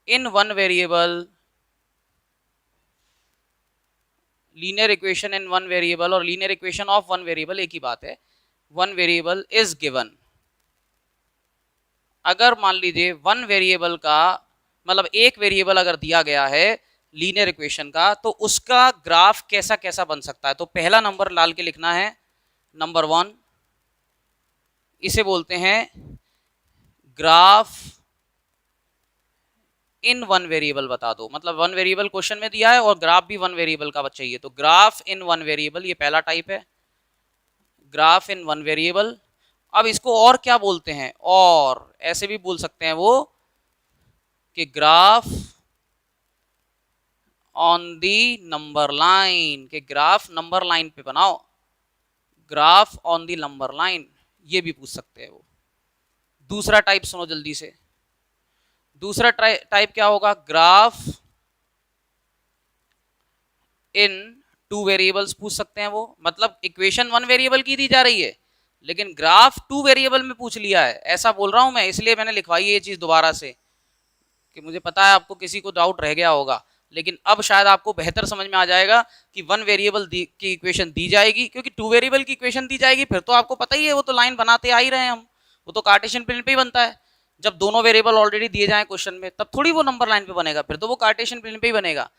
in one variable, linear equation in one variable और linear equation of one variable एक ही बात है, वन वेरिएबल इज गिवन। अगर मान लीजिए one variable का मतलब एक वेरिएबल अगर दिया गया है लीनियर इक्वेशन का, तो उसका ग्राफ कैसा कैसा बन सकता है। तो पहला नंबर लाल के लिखना है, नंबर 1, इसे बोलते हैं ग्राफ इन वन वेरिएबल। बता दो, मतलब वन वेरिएबल क्वेश्चन में दिया है और ग्राफ भी वन वेरिएबल का चाहिए, तो ग्राफ इन वन वेरिएबल, ये पहला टाइप है, ग्राफ इन वन वेरिएबल। अब इसको और क्या बोलते हैं, और ऐसे भी बोल सकते हैं वो कि graph on the number line, के ग्राफ नंबर लाइन पे बनाओ, graph on the number line, ये भी पूछ सकते हैं वो। दूसरा टाइप सुनो जल्दी से, दूसरा टाइप क्या होगा, ग्राफ इन टू वेरिएबल्स पूछ सकते हैं वो। मतलब इक्वेशन वन वेरिएबल की दी जा रही है लेकिन ग्राफ टू वेरिएबल में पूछ लिया है, ऐसा बोल रहा हूं मैं, इसलिए मैंने लिखवाई है ये चीज दोबारा से, कि मुझे पता है आपको किसी को डाउट रह गया होगा, लेकिन अब शायद आपको बेहतर समझ में आ जाएगा कि वन वेरिएबल की इक्वेशन दी जाएगी, क्योंकि टू वेरिएबल की इक्वेशन दी जाएगी फिर तो आपको पता ही है, वो तो लाइन बनाते आ ही रहे हैं हम, वो तो कार्टेशियन प्लेन पे ही बनता है। जब दोनों वेरिएबल ऑलरेडी दिए जाए क्वेश्चन में, तब थोड़ी वो नंबर लाइन पे बनेगा, फिर तो वो कार्टेशियन प्लेन पे ही बनेगा।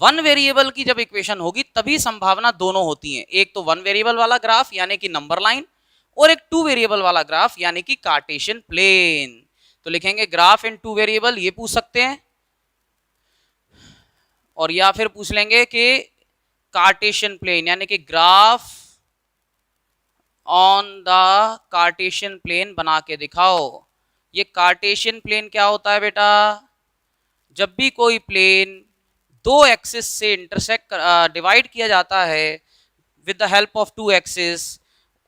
वन वेरिएबल की जब इक्वेशन होगी तभी संभावना दोनों होती है, एक तो वन वेरिएबल वाला ग्राफ यानी कि नंबर लाइन, और एक टू वेरिएबल वाला ग्राफ यानी कि कार्टेशियन प्लेन। तो लिखेंगे ग्राफ इन टू वेरिएबल, ये पूछ सकते हैं, और या फिर पूछ लेंगे कि कार्टेशियन प्लेन यानी कि graph on the Cartesian plane बना के दिखाओ। ये कार्टेशियन प्लेन क्या होता है बेटा, जब भी कोई प्लेन दो एक्सिस से इंटरसेक्ट डिवाइड किया जाता है with the help of two axis,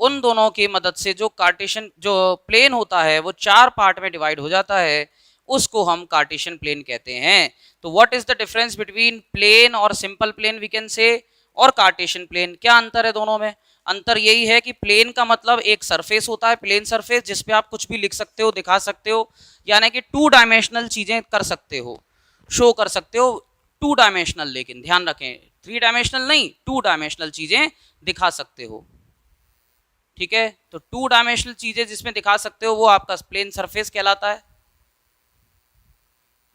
उन दोनों की मदद से जो कार्टेशियन जो प्लेन होता है वो चार पार्ट में डिवाइड हो जाता है, उसको हम कार्टेशियन प्लेन कहते हैं। तो what is the difference between plane और simple plane we can say, और कार्टेशियन प्लेन, क्या अंतर है दोनों में। अंतर यही है कि प्लेन का मतलब एक सरफेस होता है, प्लेन सरफेस, जिसपे आप कुछ भी लिख सकते हो, दिखा सकते हो, यानी कि टू डायमेंशनल चीजें कर सकते हो, शो कर सकते हो, टू डायमेंशनल, लेकिन ध्यान रखें थ्री डायमेंशनल नहीं, टू डायमेंशनल चीजें दिखा सकते हो, ठीक है। तो टू डायमेंशनल चीजें जिसमें दिखा सकते हो वो आपका प्लेन सरफेस कहलाता है,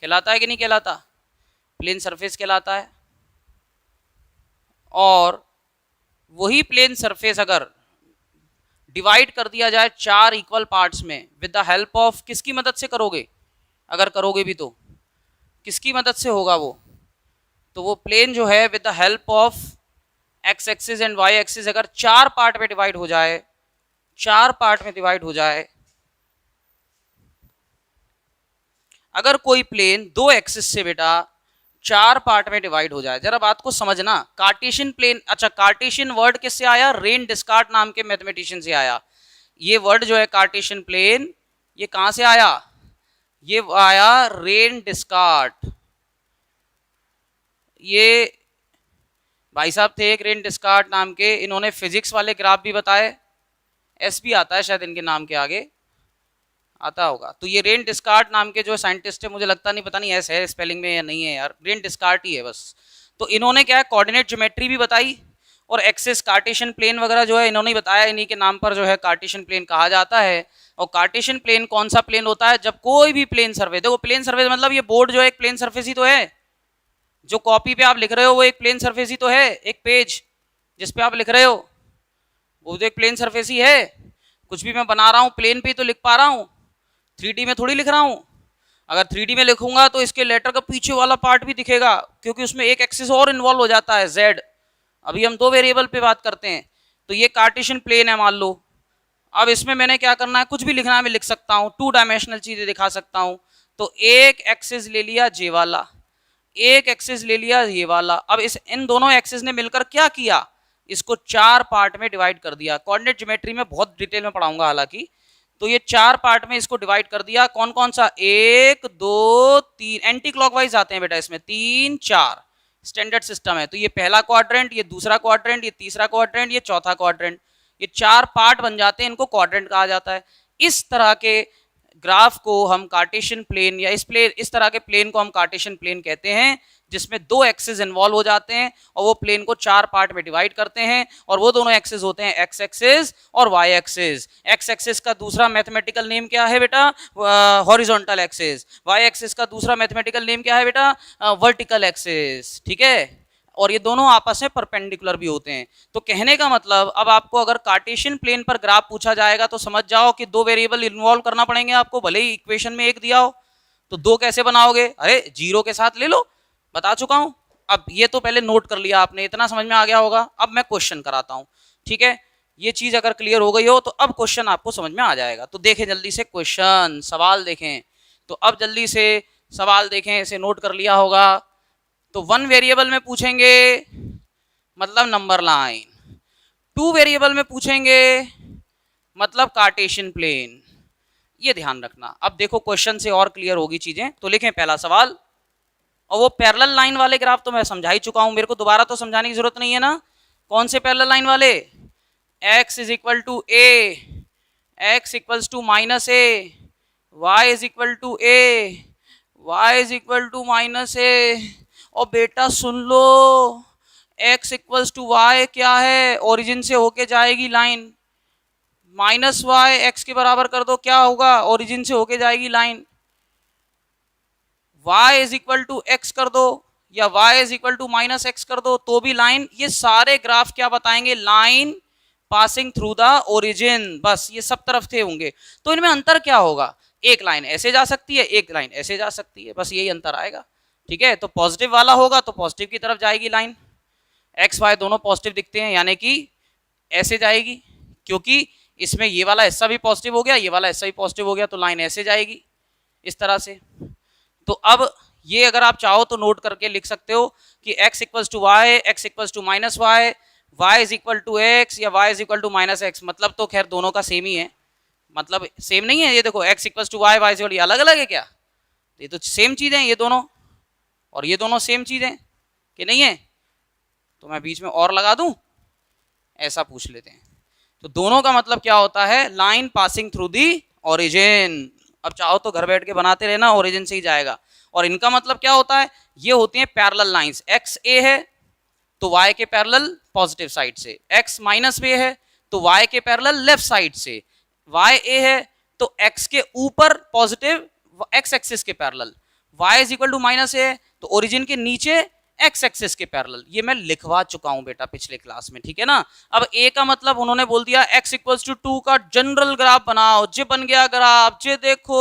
कहलाता है कि नहीं कहलाता, प्लेन सरफेस कहलाता है। और वही प्लेन सरफेस अगर डिवाइड कर दिया जाए चार इक्वल पार्ट्स में विद द हेल्प ऑफ, किसकी मदद से करोगे, अगर करोगे भी तो किसकी मदद से होगा वो, तो वो प्लेन जो है with the help of x axis and y axis अगर चार पार्ट में डिवाइड हो जाए, चार पार्ट में डिवाइड हो जाए, अगर कोई प्लेन दो एक्सिस से बेटा चार पार्ट में डिवाइड हो जाए, जरा बात को समझना, कार्टेशियन प्लेन, अच्छा कार्टेशियन वर्ड किससे आया, रेन डिस्कार्ट नाम के मैथमेटिशियन से आया। ये वर्ड जो है कार्टेशियन प्लेन, ये कहां से आया, ये आया रेन डिस्कार्ट। ये भाई साहब थे एक रेन डिस्कार्ट नाम के, इन्होंने फिजिक्स वाले ग्राफ भी बताए, एस भी आता है शायद इनके नाम के आगे, आता होगा। तो ये रेन डिस्कार्ट नाम के जो साइंटिस्ट है, मुझे लगता नहीं, पता नहीं ऐसे है स्पेलिंग में या नहीं है यार, रेन डिस्कार्ट ही है बस। तो इन्होंने क्या है, कोऑर्डिनेट ज्योमेट्री भी बताई और एक्सिस कार्टेशियन प्लेन वगैरह जो है इन्होंने बताया, इन्हीं के नाम पर जो है कार्टेशियन प्लेन कहा जाता है। और कार्टेशियन प्लेन कौन सा प्लेन होता है, जब कोई भी प्लेन सर्फेस, देखो प्लेन सर्फेस मतलब ये बोर्ड जो है एक प्लेन सर्फेस ही तो है, जो कॉपी पे आप लिख रहे हो वो एक प्लेन सरफेस ही तो है, एक पेज जिस पे आप लिख रहे हो वो तो एक प्लेन सरफेस ही है। कुछ भी मैं बना रहा हूँ प्लेन पे ही तो लिख पा रहा हूँ, 3D में थोड़ी लिख रहा हूँ। अगर 3D में लिखूंगा तो इसके लेटर का पीछे वाला पार्ट भी दिखेगा, क्योंकि उसमें एक एक्सिस और इन्वॉल्व हो जाता है, z। अभी हम दो वेरिएबल पे बात करते हैं। तो ये कार्टेशियन प्लेन है मान लो। अब इसमें मैंने क्या करना है, कुछ भी लिखना है मैं लिख सकता हूँ, 2 डायमेंशनल चीजें दिखा सकता हूँ। तो एक एक्सिस ले लिया जे वाला, एक एक्सिस ले लिया ये वाला। अब इन दोनों एक्सिस ने मिलकर क्या किया, इसको 4 पार्ट में डिवाइड कर दिया। कोऑर्डिनेट ज्योमेट्री में बहुत डिटेल में पढ़ाऊंगा हालांकि। तो ये 4 पार्ट में इसको डिवाइड कर दिया। कौन कौन सा, 1 2 3, एंटी क्लॉकवाइज आते हैं बेटा इसमें, 3 4 स्टैंडर्ड सिस्टम है। तो ये पहला क्वाड्रेंट, ये दूसरा क्वाड्रेंट, ये तीसरा क्वाड्रेंट, ये चौथा क्वाड्रेंट, ये 4 पार्ट बन जाते हैं, इनको क्वाड्रेंट कहा जाता है। इस तरह के ग्राफ को हम कार्टेशियन प्लेन, या इस तरह के प्लेन को हम कार्टेशियन प्लेन कहते हैं, जिसमें 2 एक्सिस इन्वॉल्व हो जाते हैं और वो प्लेन को 4 पार्ट में डिवाइड करते हैं। और वो दोनों एक्सिस होते हैं एक्स एक्सिस और वाई एक्सिस। एक्स एक्सिस का दूसरा मैथमेटिकल नेम क्या है बेटा, हॉरिजॉन्टल एक्सिस। वाई एक्सिस का दूसरा मैथमेटिकल नेम क्या है बेटा, वर्टिकल एक्सिस। ठीक है, और ये दोनों आपस में परपेंडिकुलर भी होते हैं। तो कहने का मतलब, अब आपको अगर कार्टेशियन प्लेन पर ग्राफ पूछा जाएगा तो समझ जाओ कि 2 वेरिएबल इन्वॉल्व करना पड़ेंगे आपको, भले ही इक्वेशन में एक दिया हो। तो 2 कैसे बनाओगे, अरे 0 के साथ ले लो, बता चुका हूं। अब ये तो पहले नोट कर लिया आपने, इतना समझ में आ गया होगा। अब मैं क्वेश्चन कराता हूं, ठीक है। ये चीज अगर क्लियर हो गई हो तो अब क्वेश्चन आपको समझ में आ जाएगा। तो देखें जल्दी से क्वेश्चन, सवाल देखें। तो अब जल्दी से सवाल देखें, इसे नोट कर लिया होगा। तो 1 वेरिएबल में पूछेंगे मतलब नंबर लाइन, 2 वेरिएबल में पूछेंगे मतलब कार्टेशियन प्लेन। ये ध्यान रखना। अब देखो क्वेश्चन से और क्लियर होगी चीजें। तो लिखें पहला सवाल, और वो पैरेलल लाइन वाले ग्राफ तो मैं समझा ही चुका हूं, मेरे को दोबारा तो समझाने की जरूरत नहीं है ना। कौन से पैरेलल लाइन वाले, x is equal to a, x equals to minus a, y is equal to a, y is equal to minus a. और बेटा सुन लो, x इक्वल्स टू वाई क्या है, ओरिजिन से होके जाएगी लाइन, माइनस वाई एक्स के बराबर कर दो, क्या होगा, ओरिजिन से होके जाएगी line. y is equal to x कर दो या y is equal to minus x कर दो तो भी लाइन। ये सारे ग्राफ क्या बताएंगे, line passing through the origin, बस ये सब तरफ से होंगे। तो इनमें अंतर क्या होगा, एक लाइन ऐसे जा सकती है, एक लाइन ऐसे जा सकती है, बस यही अंतर आएगा। ठीक है, तो पॉजिटिव वाला होगा तो पॉजिटिव की तरफ जाएगी लाइन, एक्स वाई दोनों पॉजिटिव दिखते हैं यानी कि ऐसे जाएगी, क्योंकि इसमें ये वाला हिस्सा भी पॉजिटिव हो गया, ये वाला हिस्सा भी पॉजिटिव हो गया, तो लाइन ऐसे जाएगी इस तरह से। तो अब ये अगर आप चाहो तो नोट करके लिख सकते हो कि x equals to y, x equals to minus y, y is equal to x या y is equal to minus x. मतलब तो खैर दोनों का सेम ही है, मतलब सेम नहीं है। ये देखो x equals to y, y is equal, अलग अलग है क्या, ये तो सेम चीज़ है ये दोनों, और ये दोनों सेम चीज़ है कि नहीं है। तो मैं बीच में और लगा दूं, ऐसा पूछ लेते हैं। तो दोनों का मतलब क्या होता है, line passing through the origin. अब चाहो तो घर बैठ के बनाते रहना, ओरिजिन से ही जाएगा। और इनका मतलब क्या होता है, ये होती हैं पैरेलल लाइंस। एक्स ए है तो वाई के पैरेलल पॉजिटिव साइड से, एक्स माइनस ए है तो वाई के पैरेलल लेफ्ट साइड से, वाई ए है तो एक्स के ऊपर पॉजिटिव एक्स एक्सिस के parallel, y is equal to minus a तो ओरिजिन के नीचे एक्स एक्सिस के पैरेलल। ये मैं लिखवा चुका हूं बेटा पिछले क्लास में, ठीक है ना। अब ए का मतलब उन्होंने बोल दिया x इक्वल्स टू 2 का जनरल ग्राफ बनाओ, जे बन गया ग्राफ, जे देखो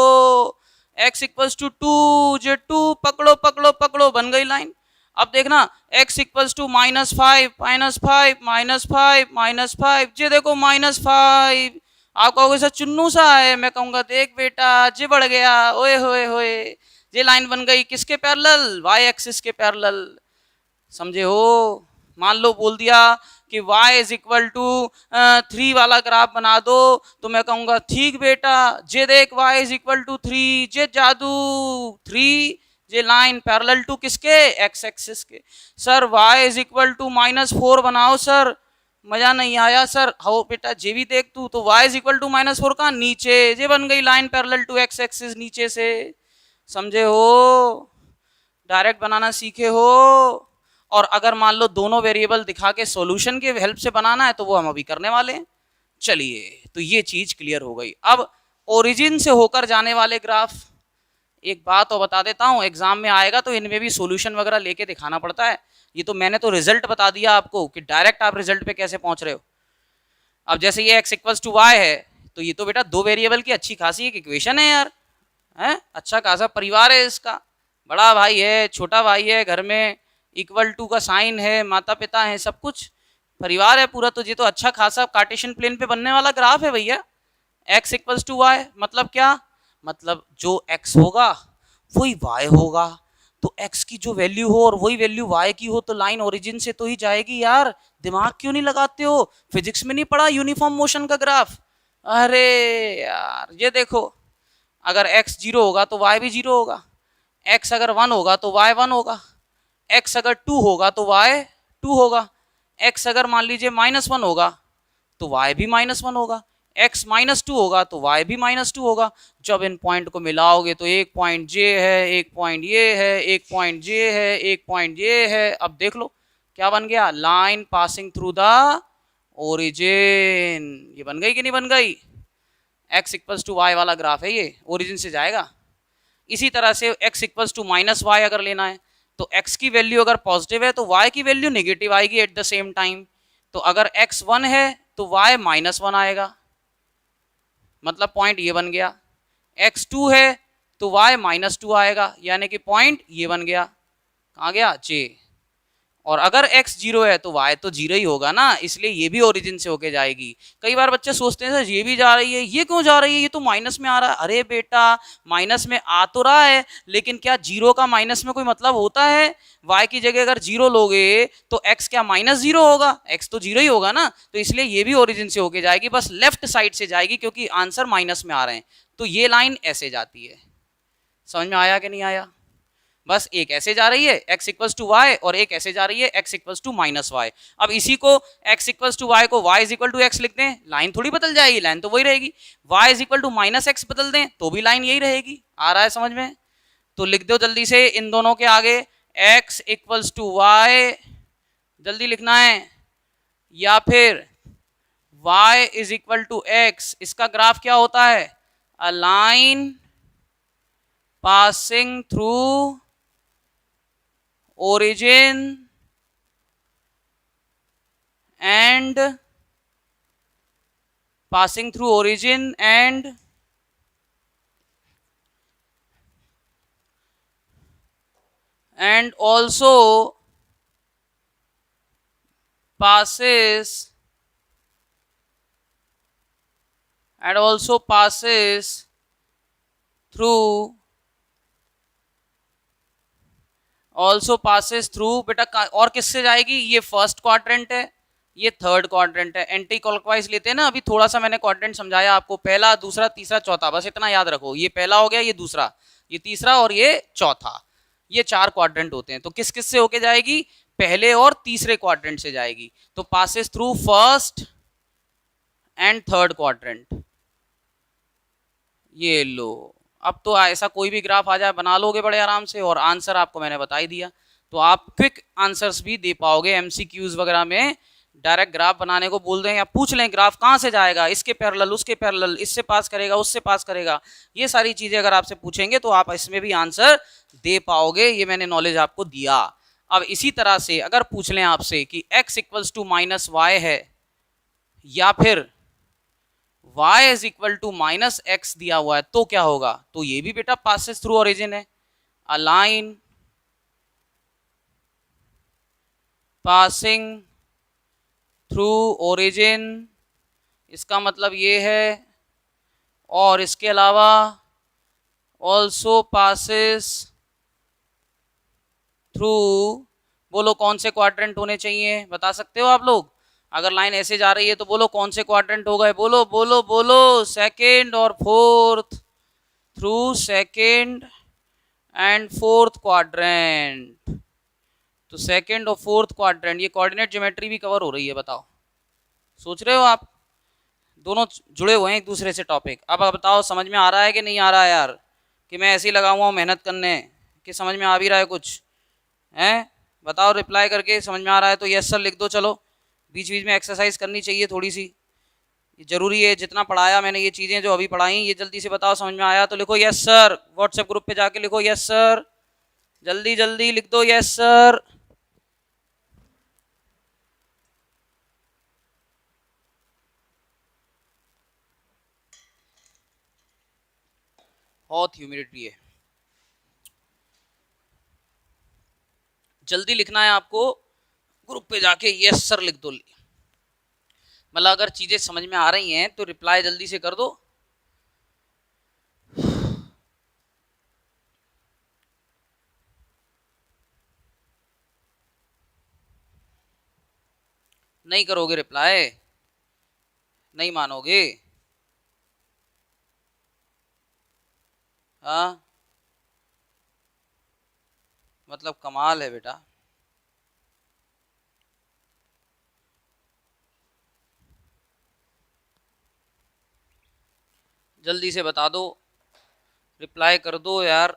x इक्वल्स टू 2, जे 2 पकड़ो पकड़ो पकड़ो, बन गई लाइन। अब देखना x equals to minus 5, minus 5, minus 5, minus 5, जे देखो माइनस 5। आप कहोगे सर चुन्नू सा है, मैं कहूंगा देख बेटा जे बढ़ गया, ओए होए होए, ये लाइन बन गई किसके पैरेलल, वाई एक्सिस के पैरेलल। समझे हो। मान लो बोल दिया कि y इज इक्वल टू 3 वाला ग्राफ बना दो, तो मैं कहूंगा ठीक बेटा, जे देख y इज इक्वल टू 3, जे जादू 3, जे लाइन पैरेलल टू किसके, x एक्सिस के। Sir y is equal to minus 4 बनाओ सर, मजा नहीं आया सर। हाउ बेटा जे भी देख तू तो y इज इक्वल टू -4 का नीचे जे बन गई line parallel to x axis नीचे से, समझे हो, डायरेक्ट बनाना सीखे हो। और अगर मान लो दोनों वेरिएबल दिखा के सॉल्यूशन के हेल्प से बनाना है तो वो हम अभी करने वाले हैं। चलिए तो ये चीज क्लियर हो गई। अब ओरिजिन से होकर जाने वाले ग्राफ, एक बात और बता देता हूं, एग्जाम में आएगा तो इनमें भी सॉल्यूशन वगैरह लेके दिखाना पड़ता है। ये तो मैंने तो रिजल्ट बता दिया आपको कि डायरेक्ट आप रिजल्ट पे कैसे पहुंच रहे हो। अब जैसे ये x इक्वल्स टू वाई है तो ये तो बेटा दो वेरिएबल की अच्छी खासी एक इक्वेशन है यार, है अच्छा खासा परिवार है इसका, बड़ा भाई है छोटा भाई है घर में, इक्वल टू का साइन है, माता पिता है, सब कुछ परिवार है पूरा। तो ये तो अच्छा खासा कार्टेशियन प्लेन पे बनने वाला ग्राफ है भैया। x इक्वल्स टू वाई मतलब क्या, मतलब जो x होगा वही y होगा। तो x की जो वैल्यू हो और वही वैल्यू y की हो तो लाइन ओरिजिन से तो ही जाएगी यार। दिमाग क्यों नहीं लगाते हो, फिजिक्स में नहीं पढ़ा यूनिफॉर्म मोशन का ग्राफ। अरे यार ये देखो, अगर x 0 होगा तो y भी 0 होगा, x अगर 1 होगा तो y 1 होगा, x अगर 2 होगा तो y 2 होगा, x अगर मान लीजिए -1 होगा तो y भी -1 होगा, x -2 होगा तो y भी -2 होगा। जब इन पॉइंट को मिलाओगे तो एक पॉइंट j है, एक पॉइंट ये है, एक पॉइंट j है, एक पॉइंट ये है। अब देख लो क्या बन गया, line passing through the origin. ये बन गई कि नहीं बन गई, x इक्वल्स टू वाई वाला ग्राफ है ये, ओरिजिन से जाएगा। इसी तरह से x इक्वल्स टू -y अगर लेना है तो x की वैल्यू अगर पॉजिटिव है तो y की वैल्यू नेगेटिव आएगी एट द सेम टाइम। तो अगर x 1 है तो y -1 आएगा, मतलब पॉइंट ये बन गया। x 2 है तो y -2 आएगा, यानी कि पॉइंट ये बन गया, कहाँ गया j। और अगर x 0 है तो y तो 0 ही होगा ना, इसलिए ये भी ओरिजिन से होके जाएगी। कई बार बच्चे सोचते हैं सर ये भी जा रही है, ये क्यों जा रही है, ये तो माइनस में आ रहा है। अरे बेटा माइनस में आ तो रहा है, लेकिन क्या 0 का माइनस में कोई मतलब होता है। y की जगह अगर 0 लोगे तो x क्या -0 होगा, x तो 0 ही होगा ना, तो इसलिए ये भी ओरिजिन से होके जाएगी, बस लेफ्ट साइड से जाएगी क्योंकि आंसर माइनस में आ रहे हैं। तो ये लाइन ऐसे जाती है, समझ में आया कि नहीं आया। बस एक ऐसे जा रही है x इक्वल्स टू वाई और एक ऐसे जा रही है x इक्वल्स टू -y। अब इसी को x इक्वल्स टू वाई को y is equal to x लिखते हैं, लाइन थोड़ी बदल जाएगी, लाइन तो वही रहेगी। y is equal to -x बदल दें तो भी लाइन यही रहेगी। आ रहा है समझ में, तो लिख दो जल्दी से इन दोनों के आगे x इक्वल्स टू वाई, जल्दी लिखना है, या फिर y is equal to x। इसका ग्राफ क्या होता है, a line passing through origin and passing through origin and also passes through बेटा। और किससे जाएगी, ये फर्स्ट क्वाड्रेंट है, ये थर्ड क्वाड्रेंट है। एंटी क्लॉकवाइज लेते हैं ना, अभी थोड़ा सा मैंने क्वाड्रेंट समझाया आपको, पहला दूसरा तीसरा चौथा, बस इतना याद रखो। ये पहला हो गया, ये दूसरा, ये तीसरा और ये चौथा, ये 4 क्वाड्रेंट होते हैं। तो किस किस से होके जाएगी, पहले और तीसरे क्वाड्रेंट से जाएगी। तो passes through first and third quadrant. ये लो, अब तो ऐसा कोई भी ग्राफ आ जाए बना लोगे बड़े आराम से, और आंसर आपको मैंने बता ही दिया, तो आप क्विक आंसर्स भी दे पाओगे। एमसीक्यूज वगैरह में डायरेक्ट ग्राफ बनाने को बोल दें या पूछ लें ग्राफ कहाँ से जाएगा, इसके पैरेलल उसके पैरेलल, इससे पास करेगा उससे पास करेगा, ये सारी चीजें अगर आपसे पूछेंगे तो आप इसमें भी आंसर दे पाओगे। ये मैंने नॉलेज आपको दिया। अब इसी तरह से अगर पूछ लें आपसे कि x इक्वल्स टू -y है या फिर y is equal to -x दिया हुआ है तो क्या होगा, तो ये भी बेटा पासेस थ्रू ओरिजिन है। A line passing through origin, इसका मतलब ये है, और इसके अलावा ऑल्सो पासेस थ्रू, बोलो कौन से क्वाड्रेंट होने चाहिए, बता सकते हो आप लोग। अगर लाइन ऐसे जा रही है तो बोलो कौन से क्वाड्रेंट हो गए, बोलो बोलो बोलो, सेकेंड और fourth, through second and fourth quadrant. तो सेकेंड और फोर्थ क्वाड्रेंट, ये कोऑर्डिनेट ज्योमेट्री भी कवर हो रही है, बताओ सोच रहे हो आप? दोनों जुड़े हुए हैं एक दूसरे से टॉपिक। अब बताओ समझ में आ रहा है कि नहीं आ रहा है यार? कि मैं ऐसे ही लगा हुआ हूँ मेहनत करने, कि समझ में आ भी रहा है कुछ? हैं? बताओ रिप्लाई करके, समझ में आ रहा है तो यस सर लिख दो। चलो, बीच बीच में एक्सरसाइज करनी चाहिए थोड़ी सी, ये जरूरी है। जितना पढ़ाया मैंने, ये चीज़ें जो अभी पढ़ाई, ये जल्दी से बताओ समझ में आया तो लिखो यस सर। व्हाट्सएप ग्रुप पे जाके लिखो यस सर, जल्दी जल्दी लिख दो यस सर। बहुत ह्यूमिडिटी है, जल्दी लिखना है आपको। ग्रुप पे जाके यस सर लिख दो। मतलब अगर चीजें समझ में आ रही हैं तो रिप्लाई जल्दी से कर दो। नहीं करोगे रिप्लाई, नहीं मानोगे? हाँ, मतलब कमाल है बेटा। जल्दी से बता दो, रिप्लाई कर दो यार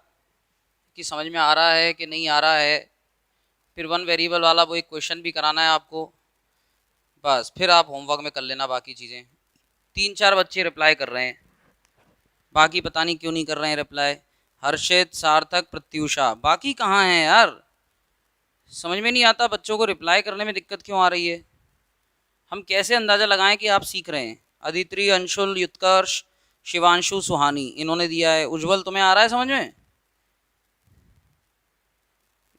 कि समझ में आ रहा है कि नहीं आ रहा है। फिर वन वेरिएबल वाला वो एक क्वेश्चन भी कराना है आपको, बस फिर आप होमवर्क में कर लेना बाकी चीज़ें। 3-4 बच्चे रिप्लाई कर रहे हैं, बाकी पता नहीं क्यों नहीं कर रहे हैं रिप्लाई। हर्षित, सार्थक, प्रत्युषा, बाकी कहाँ हैं यार? समझ में नहीं आता बच्चों को रिप्लाई करने में दिक्कत क्यों आ रही है। हम कैसे अंदाज़ा लगाएं कि आप सीख रहे हैं? अदिति, अंशुल, युत्कर्ष, शिवांशु, सुहानी, इन्होंने दिया है। उज्जवल, तुम्हें आ रहा है समझ में?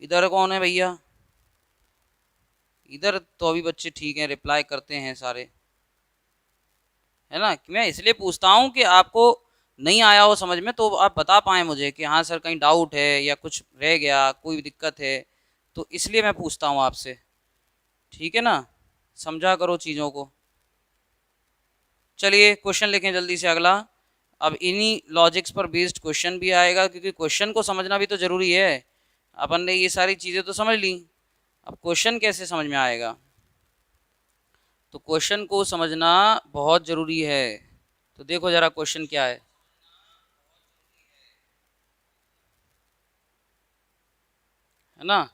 इधर कौन है भैया? इधर तो अभी बच्चे ठीक हैं, रिप्लाई करते हैं सारे, है ना? मैं इसलिए पूछता हूँ कि आपको नहीं आया हो समझ में तो आप बता पाएँ मुझे कि हाँ सर कहीं डाउट है या कुछ रह गया, कोई दिक्कत है, तो इसलिए मैं पूछता हूँ आपसे। ठीक है ना? समझा करो चीज़ों को। चलिए क्वेश्चन लिखें जल्दी से अगला। अब इन्हीं लॉजिक्स पर बेस्ड क्वेश्चन भी आएगा, क्योंकि क्वेश्चन को समझना भी तो ज़रूरी है। अपन ने ये सारी चीज़ें तो समझ ली, अब क्वेश्चन कैसे समझ में आएगा? तो क्वेश्चन को समझना बहुत ज़रूरी है। तो देखो ज़रा क्वेश्चन क्या है ना?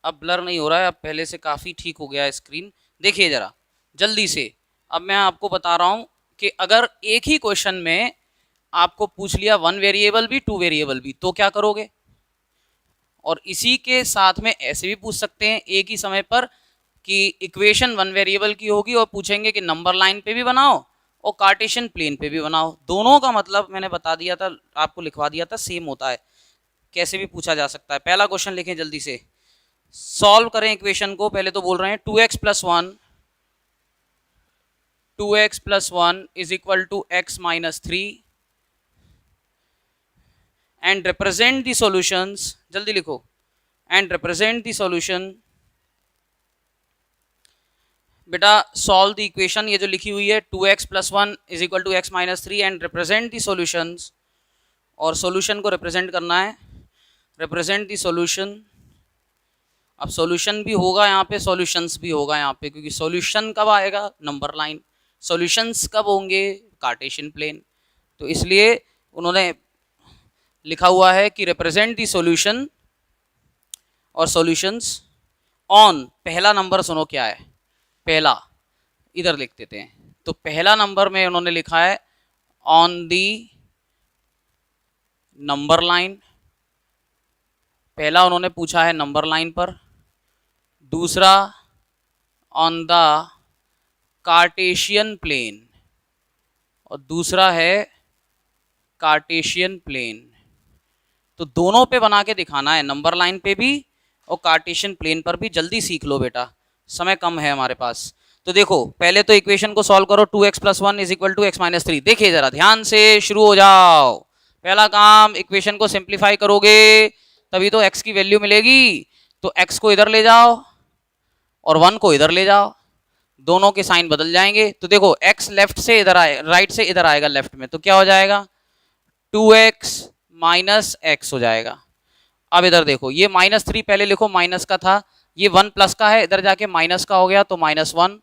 अब ब्लर नहीं हो रहा है, अब पहले से काफ़ी ठीक हो गया है स्क्रीन। देखिए ज़रा जल्दी से, अब मैं आपको बता रहा हूँ कि अगर एक ही क्वेश्चन में आपको पूछ लिया वन वेरिएबल भी टू वेरिएबल भी, तो क्या करोगे? और इसी के साथ में ऐसे भी पूछ सकते हैं एक ही समय पर कि इक्वेशन वन वेरिएबल की होगी और पूछेंगे कि नंबर लाइन पे भी बनाओ और कार्टेशियन प्लेन पे भी बनाओ। दोनों का मतलब मैंने बता दिया था, आपको लिखवा दिया था, सेम होता है, कैसे भी पूछा जा सकता है। पहला क्वेश्चन लिखें जल्दी से, सॉल्व करें इक्वेशन को। पहले तो बोल रहे हैं 2x+1 is equal to x-3 and represent the solutions. जल्दी लिखो, एंड रिप्रेजेंट द सॉल्यूशन। बेटा सॉल्व द इक्वेशन, ये जो लिखी हुई है 2x+1 is equal to x-3 and represent the solutions, और सॉल्यूशन को रिप्रेजेंट करना है, रिप्रेजेंट द सॉल्यूशन। अब सॉल्यूशन भी होगा यहाँ पे, सॉल्यूशंस भी होगा यहाँ पे, क्योंकि सॉल्यूशन कब आएगा? Number line. सॉल्यूशंस कब होंगे? Cartesian plane. तो इसलिए उन्होंने लिखा हुआ है कि रिप्रेजेंट दी सॉल्यूशन और सॉल्यूशंस ऑन, पहला नंबर सुनो क्या है, पहला इधर लिख देते हैं। तो पहला नंबर में उन्होंने लिखा है ऑन दी नंबर लाइन, पहला उन्होंने पूछा है नंबर लाइन पर। दूसरा ऑन द कार्टेशियन प्लेन, और दूसरा है कार्टेशियन प्लेन। तो दोनों पे बना के दिखाना है, नंबर लाइन पे भी और कार्टेशियन प्लेन पर भी। जल्दी सीख लो बेटा, समय कम है हमारे पास। तो देखो पहले तो इक्वेशन को सॉल्व करो, 2x+1 is equal to x-3। देखिए जरा ध्यान से, शुरू हो जाओ। पहला काम, इक्वेशन को सिंप्लीफाई करोगे तभी तो x की वैल्यू मिलेगी। तो x को इधर ले जाओ और 1 को इधर ले जाओ, दोनों के साइन बदल जाएंगे। तो देखो x लेफ्ट से इधर आए, राइट से इधर आएगा लेफ्ट में, तो क्या हो जाएगा? 2x माइनस x हो जाएगा। अब इधर देखो, ये -3 पहले लिखो, माइनस का था, ये 1 प्लस का है, इधर जाके माइनस का हो गया तो -1।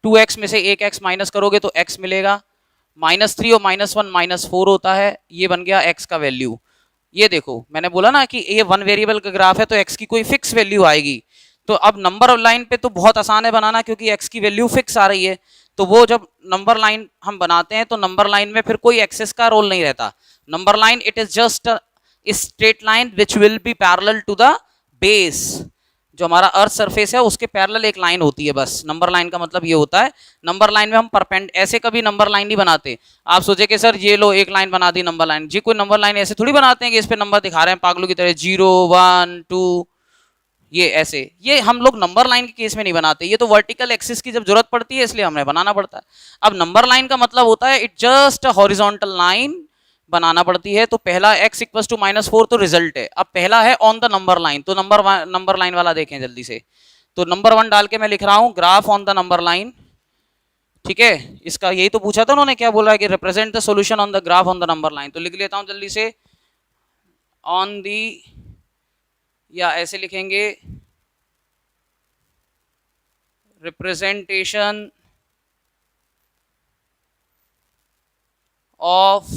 2x में से एक x माइनस करोगे तो x मिलेगा, -3 और -1 -4 होता है, ये बन गया x का वैल्यू। ये देखो मैंने बोला ना कि ये वन वेरिएबल का ग्राफ है तो x की कोई फिक्स वैल्यू आएगी। तो अब नंबर लाइन पे तो बहुत आसान है बनाना क्योंकि x की वैल्यू फिक्स आ रही है। तो वो जब नंबर लाइन हम बनाते हैं तो नंबर लाइन में फिर कोई एक्सेस का रोल नहीं रहता। Number line it is just straight line which will be parallel to the base. जो हमारा अर्थ सरफेस है उसके पैरेलल एक लाइन होती है, बस नंबर लाइन का मतलब ये होता है। नंबर लाइन में हम परपेंड ऐसे कभी नंबर लाइन नहीं बनाते। आप सोचे कि सर ये लो एक लाइन बना दी नंबर लाइन, जी कोई नंबर लाइन ऐसे थोड़ी बनाते हैं कि इस पे नंबर दिखा रहे हैं पागलों की तरह 0 1 2, ये ऐसे, ये हम लोग नंबर लाइन के केस में नहीं बनाते। ये तो वर्टिकल एक्सिस की जब जरूरत पड़ती है इसलिए हमें बनाना पड़ता है। अब नंबर लाइन का मतलब होता है इट जस्ट हॉरिजॉन्टल लाइन बनाना पड़ती है। तो पहला x इक्वल्स टू -4 तो रिजल्ट है। अब पहला है ऑन द नंबर लाइन, तो नंबर लाइन वाला देखें जल्दी से। तो नंबर 1 डाल के मैं लिख रहा हूं graph on the number line, ठीक है। इसका यही तो पूछा था उन्होंने, क्या बोला है कि represent the solution on the graph on the number line. तो लिख लेता हूं जल्दी से, ऑन दी, या ऐसे लिखेंगे representation of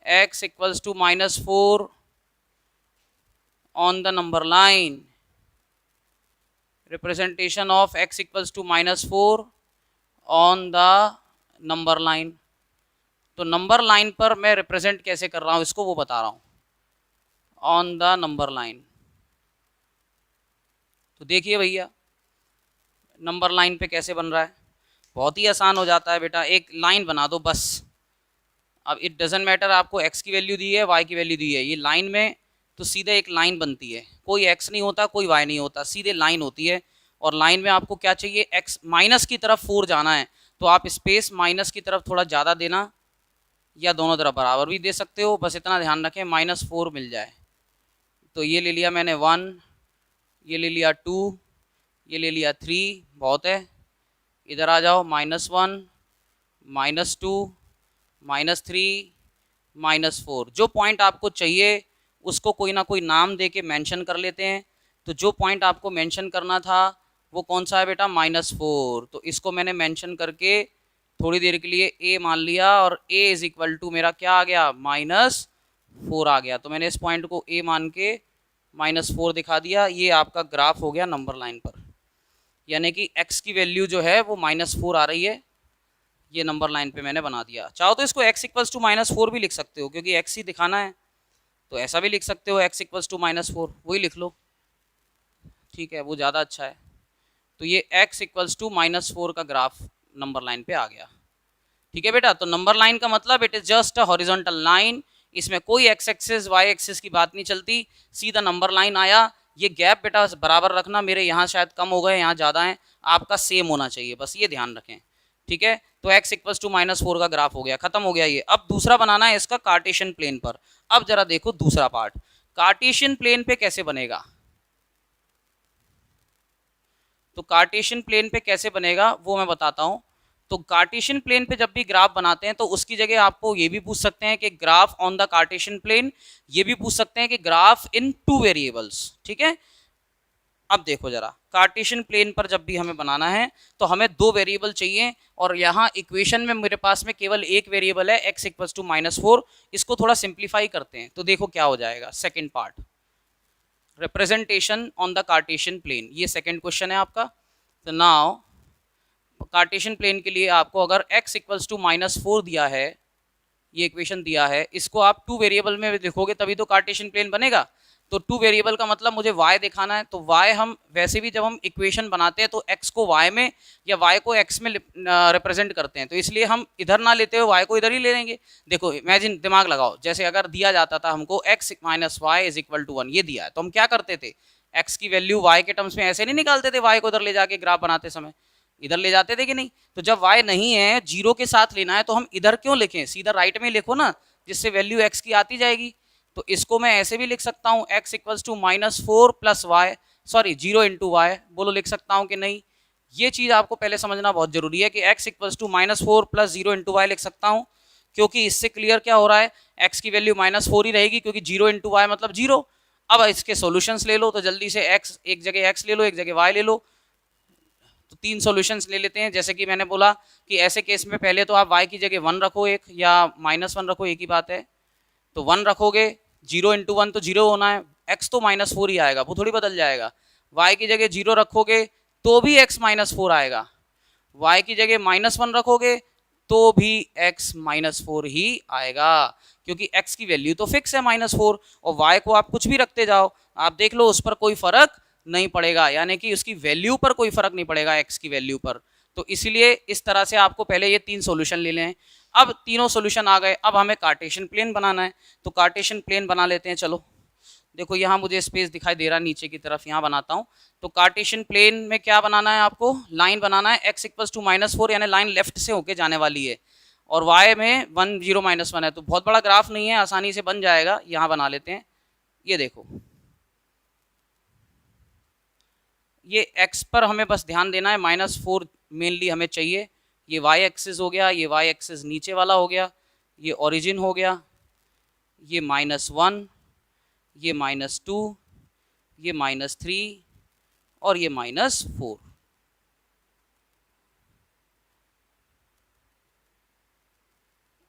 x equals to -4 on the number line, representation of x equals to -4 on the number line। तो नंबर लाइन पर मैं रिप्रेजेंट कैसे कर रहा हूं इसको वो बता रहा हूं, ऑन द नंबर लाइन। तो देखिए भैया नंबर लाइन पे कैसे बन रहा है, बहुत ही आसान हो जाता है बेटा, एक लाइन बना दो बस। अब इट डजेंट मैटर आपको x की वैल्यू दी है y की वैल्यू दी है, ये लाइन में तो सीधे एक लाइन बनती है, कोई x नहीं होता कोई y नहीं होता, सीधे लाइन होती है। और लाइन में आपको क्या चाहिए, x माइनस की तरफ 4 जाना है, तो आप स्पेस माइनस की तरफ थोड़ा ज़्यादा देना या दोनों तरफ बराबर भी दे सकते हो, बस इतना ध्यान रखें -4 मिल जाए। तो ये ले लिया मैंने 1, ये ले लिया 2, ये ले लिया 3, बहुत है। इधर आ जाओ -1 -2 -3 -4। जो पॉइंट आपको चाहिए उसको कोई ना कोई नाम दे के मैंशन कर लेते हैं। तो जो पॉइंट आपको मेंशन करना था वो कौन सा है बेटा, -4। तो इसको मैंने मेंशन करके थोड़ी देर के लिए a मान लिया और a इज इक्वल टू मेरा क्या आ गया, -4 आ गया। तो मैंने इस पॉइंट को a मान के -4 दिखा दिया। ये आपका ग्राफ हो गया नंबर लाइन पर, यानी कि x की वैल्यू जो है वो -4 आ रही है, ये नंबर लाइन पे मैंने बना दिया। चाहो तो इसको x इक्वल्स टू -4 भी लिख सकते हो क्योंकि x ही दिखाना है, तो ऐसा भी लिख सकते हो x इक्वल्स टू -4, वही लिख लो, ठीक है, वो ज़्यादा अच्छा है। तो ये x इक्वल्स टू -4 का ग्राफ नंबर लाइन पे आ गया, ठीक है बेटा। तो नंबर लाइन का मतलब it is just a horizontal line, इसमें कोई x एक्सिस y एक्सिस की बात नहीं चलती, सीधा नंबर लाइन आया। ये गैप बेटा बराबर रखना, मेरे यहाँ शायद कम हो गए, यहाँ ज़्यादा हैं, आपका सेम होना चाहिए, बस ये ध्यान रखें, ठीक है। तो x इक्वल्स टू -4 का ग्राफ हो गया, खत्म हो गया ये। अब दूसरा बनाना है इसका कार्टेशियन प्लेन पर। अब जरा देखो दूसरा पार्ट, कार्टेशियन प्लेन पे कैसे बनेगा। तो कार्टेशियन प्लेन पे कैसे बनेगा वो मैं बताता हूं। तो कार्टेशियन प्लेन पे जब भी ग्राफ बनाते हैं तो उसकी जगह आपको ये भी पूछ सकते हैं कि graph on the Cartesian plane, ये भी पूछ सकते हैं कि ग्राफ इन 2 वेरिएबल्स, ठीक है। अब देखो जरा, कार्टेशियन प्लेन पर जब भी हमें बनाना है तो हमें 2 वेरिएबल चाहिए, और यहाँ इक्वेशन में मेरे पास में केवल एक वेरिएबल है x इक्वल्स टू -4। इसको थोड़ा सिंप्लीफाई करते हैं तो देखो क्या हो जाएगा। Second part, representation on the Cartesian plane, ये सेकेंड क्वेश्चन है आपका। तो नाउ कार्टेशियन प्लेन के लिए आपको अगर x इक्वल्स टू -4 दिया है, ये इक्वेशन दिया है, इसको आप 2 वेरिएबल में लिखोगे तभी तो कार्टेशियन प्लेन बनेगा। तो 2 वेरिएबल का मतलब मुझे y दिखाना है, तो y हम वैसे भी जब हम इक्वेशन बनाते हैं तो x को y में या y को x में रिप्रेजेंट करते हैं, तो इसलिए हम इधर ना लेते हुए y को इधर ही ले लेंगे। देखो इमेजिन, दिमाग लगाओ, जैसे अगर दिया जाता था हमको x - y is equal to 1, ये दिया है, तो हम क्या करते थे, x की वैल्यू y के टर्म्स में ऐसे नहीं निकालते थे, y को इधर ले जाके ग्राफ बनाते समय इधर ले जाते थे कि नहीं। तो जब y नहीं है, 0 के साथ लेना है, तो हम इधर क्यों लिखें, सीधा राइट में लिखो ना, जिससे वैल्यू x की आती जाएगी। तो इसको मैं ऐसे भी लिख सकता हूँ x equals to -4 plus y, sorry 0 into y, बोलो लिख सकता हूँ कि नहीं। ये चीज़ आपको पहले समझना बहुत जरूरी है कि x equals to -4 plus 0 into y लिख सकता हूँ, क्योंकि इससे क्लियर क्या हो रहा है, x की वैल्यू -4 ही रहेगी क्योंकि 0 इंटू वाई मतलब 0। अब इसके सॉल्यूशंस ले लो, तो जल्दी से x एक जगह x ले लो, एक जगह y ले लो। तो तीन सॉल्यूशंस ले लेते हैं। जैसे कि मैंने बोला कि ऐसे केस में पहले तो आप y की जगह 1 रखो एक, या -1 रखो, एक ही बात है। तो 1 रखोगे, 0 × 1 तो 0 होना है, x तो -4 ही आएगा, वो थोड़ी बदल जाएगा। y की जगह 0 रखोगे तो भी x -4 आएगा, y की जगह -1 रखोगे तो भी x -4 ही आएगा, क्योंकि x की वैल्यू तो फिक्स है -4, और y को आप कुछ भी रखते जाओ, आप देख लो उस पर कोई फर्क नहीं पड़ेगा, यानी कि उसकी वैल्यू पर कोई फर्क नहीं पड़ेगा x की वैल्यू पर। तो इसलिए इस तरह से आपको पहले ये तीन सॉल्यूशन ले लें। अब तीनों सॉल्यूशन आ गए, अब हमें कार्टेशियन प्लेन बनाना है, तो कार्टेशियन प्लेन बना लेते हैं। चलो देखो यहाँ मुझे स्पेस दिखाई दे रहा है नीचे की तरफ, यहाँ बनाता हूँ। तो कार्टेशियन प्लेन में क्या बनाना है आपको, लाइन बनाना है x = -4, यानी लाइन लेफ्ट से होके जाने वाली है, और y में 1 0 -1 है, तो बहुत बड़ा ग्राफ नहीं है, आसानी से बन जाएगा। यहाँ बना लेते हैं, ये देखो, ये x पर हमें बस ध्यान देना है, -4 मेनली हमें चाहिए। ये y एक्सिस हो गया, ये y एक्सिस नीचे वाला हो गया, ये ओरिजिन हो गया, ये -1, ये -2, ये -3 और ये -4।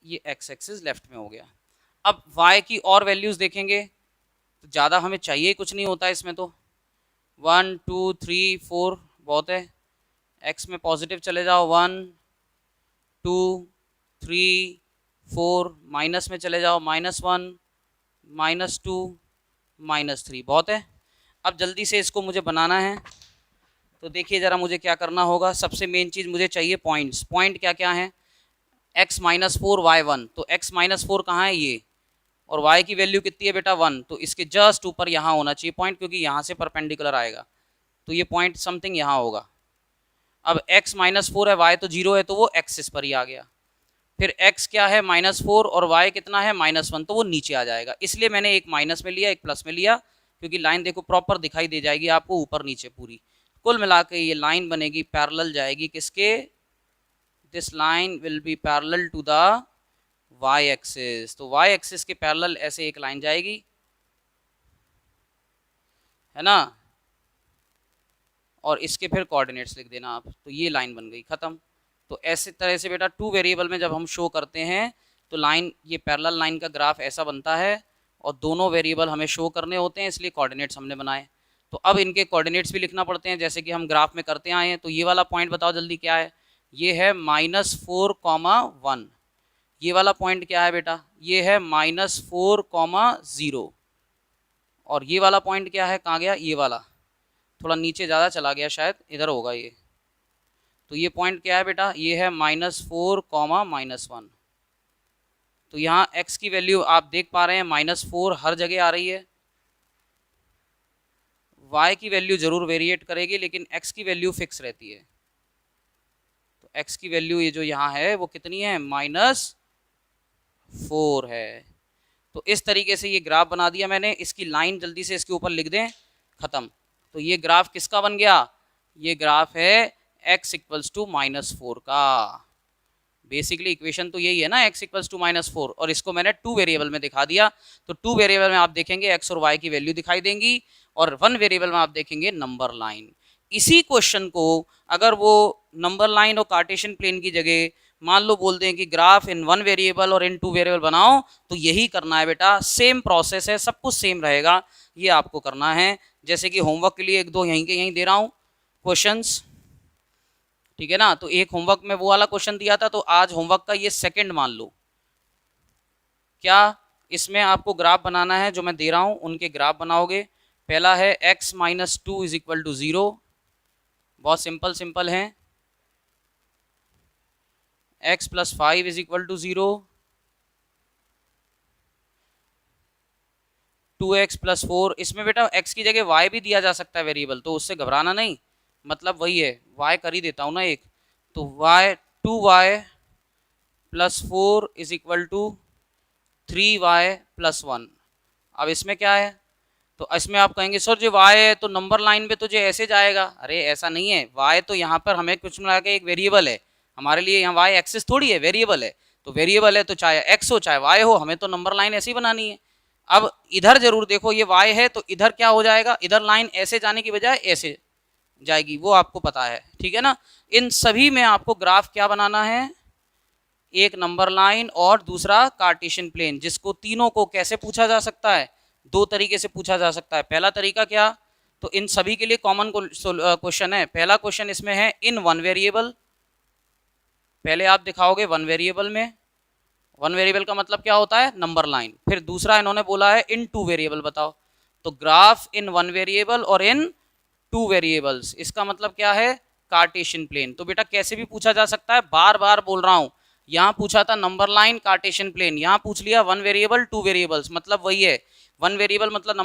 ये x एक्सिस लेफ्ट में हो गया। अब y की और वैल्यूज देखेंगे तो ज़्यादा हमें चाहिए कुछ नहीं होता इसमें, तो 1 2 3 4 बहुत है। x में पॉजिटिव चले जाओ, 1 2 3 4, माइनस में चले जाओ, -1 -2 -3 बहुत है। अब जल्दी से इसको मुझे बनाना है, तो देखिए ज़रा मुझे क्या करना होगा। सबसे मेन चीज़ मुझे चाहिए पॉइंट्स। पॉइंट क्या क्या हैं, x -4 y 1, तो x -4 कहाँ है, ये, और y की वैल्यू कितनी है बेटा 1, तो इसके जस्ट ऊपर यहाँ होना चाहिए पॉइंट, क्योंकि यहाँ से परपेंडिकुलर आएगा, तो ये पॉइंट समथिंग यहाँ होगा। अब x -4 है, y तो 0 है, तो वो एक्सिस पर ही आ गया। फिर x क्या है -4 और y कितना है -1, तो वो नीचे आ जाएगा। इसलिए मैंने एक माइनस में लिया, एक प्लस में लिया, क्योंकि लाइन देखो प्रॉपर दिखाई दे जाएगी आपको ऊपर नीचे पूरी। कुल मिला के ये लाइन बनेगी, पैरेलल जाएगी किसके, this line will be parallel to the y axis. तो y एक्सिस के पैरेलल ऐसे एक लाइन जाएगी, है ना, और इसके फिर कोऑर्डिनेट्स लिख देना आप, तो ये लाइन बन गई, खत्म। तो ऐसे तरह से बेटा 2 वेरिएबल में जब हम शो करते हैं तो लाइन, ये पैरेलल लाइन का ग्राफ ऐसा बनता है, और दोनों वेरिएबल हमें शो करने होते हैं, इसलिए कोऑर्डिनेट्स हमने बनाए। तो अब इनके कोऑर्डिनेट्स भी लिखना पड़ते हैं, जैसे कि हम ग्राफ में करते आए हैं। तो ये वाला पॉइंट बताओ जल्दी क्या है, ये है -4, 1। ये वाला पॉइंट क्या है बेटा, ये है -4, 0। और ये वाला पॉइंट क्या है, कहाँ गया, ये वाला थोड़ा नीचे ज़्यादा चला गया शायद, इधर होगा ये। तो ये पॉइंट क्या है बेटा, ये है -4, -1। तो यहाँ x की वैल्यू आप देख पा रहे हैं -4 हर जगह आ रही है। y की वैल्यू जरूर वेरिएट करेगी, लेकिन x की वैल्यू फिक्स रहती है। तो x की वैल्यू ये जो यहाँ है वो कितनी है, -4 है। तो इस तरीके से ये ग्राफ बना दिया मैंने। इसकी लाइन जल्दी से इसके ऊपर लिख दें, खत्म। तो ये ग्राफ किसका बन गया, ये ग्राफ है x = -4 का। बेसिकली इक्वेशन तो यही है ना, x = -4, और इसको मैंने 2 वेरिएबल में दिखा दिया। तो 2 वेरिएबल में आप देखेंगे x और y की वैल्यू दिखाई देंगी, और 1 वेरिएबल में आप देखेंगे नंबर लाइन। इसी क्वेश्चन को अगर वो नंबर लाइन और कार्टेशियन प्लेन की जगह मान लो बोल दें कि ग्राफ इन 1 वेरिएबल और इन 2 वेरिएबल बनाओ, तो यही करना है बेटा, सेम प्रोसेस है, सब कुछ सेम रहेगा, ये आपको करना है। जैसे कि होमवर्क के लिए 1-2 यहीं के यहीं दे रहा हूँ क्वेश्चंस, ठीक है ना। तो एक होमवर्क में वो वाला क्वेश्चन दिया था, तो आज होमवर्क का ये सेकंड मान लो। क्या इसमें आपको ग्राफ बनाना है, जो मैं दे रहा हूं उनके ग्राफ बनाओगे। पहला है x - 2 = 0, बहुत सिंपल है। x + 5 = 0, 2x + 4। इसमें बेटा x की जगह y भी दिया जा सकता है वेरिएबल, तो उससे घबराना नहीं, मतलब वही है, y कर ही देता हूँ ना एक। तो 2y + 4 = 3y + 1। अब इसमें क्या है, तो इसमें आप कहेंगे सर जो y है तो नंबर लाइन पे तो जो ऐसे जाएगा। अरे ऐसा नहीं है, y तो यहाँ पर हमें कुछ मिला के एक वेरिएबल है, हमारे लिए यहाँ y एक्सिस थोड़ी है, वेरिएबल है। तो वेरिएबल है तो चाहे x हो चाहे y हो, हमें तो नंबर लाइन ऐसी बनानी है। अब इधर जरूर देखो, ये y है तो इधर क्या हो जाएगा, इधर लाइन ऐसे जाने की बजाय ऐसे जाएगी, वो आपको पता है, ठीक है ना। इन सभी में आपको ग्राफ क्या बनाना है, एक नंबर लाइन और दूसरा कार्टेशियन प्लेन, जिसको तीनों को कैसे पूछा जा सकता है, दो तरीके से पूछा जा सकता है। पहला तरीका क्या, तो इन सभी के लिए कॉमन क्वेश्चन है। पहला क्वेश्चन इसमें है इन वन वेरिएबल, पहले आप दिखाओगे वन वेरिएबल में, वन वेरिएबल का मतलब क्या होता है, नंबर लाइन। फिर दूसरा इन्होंने बोला है इन टू वेरिएबल, बताओ तो ग्राफ इन वन वेरिएबल और इन टू वेरिएबल्स, इसका मतलब क्या है, कार्टेशियन प्लेन। तो बेटा कैसे भी पूछा जा सकता है, बार बार बोल रहा हूं, यहाँ पूछा था नंबर लाइन कार्टेशियन प्लेन, यहाँ पूछ लिया वन वेरिएबल टू वेरिएबल्स, मतलब वही है, वन वेरिएबल मतलब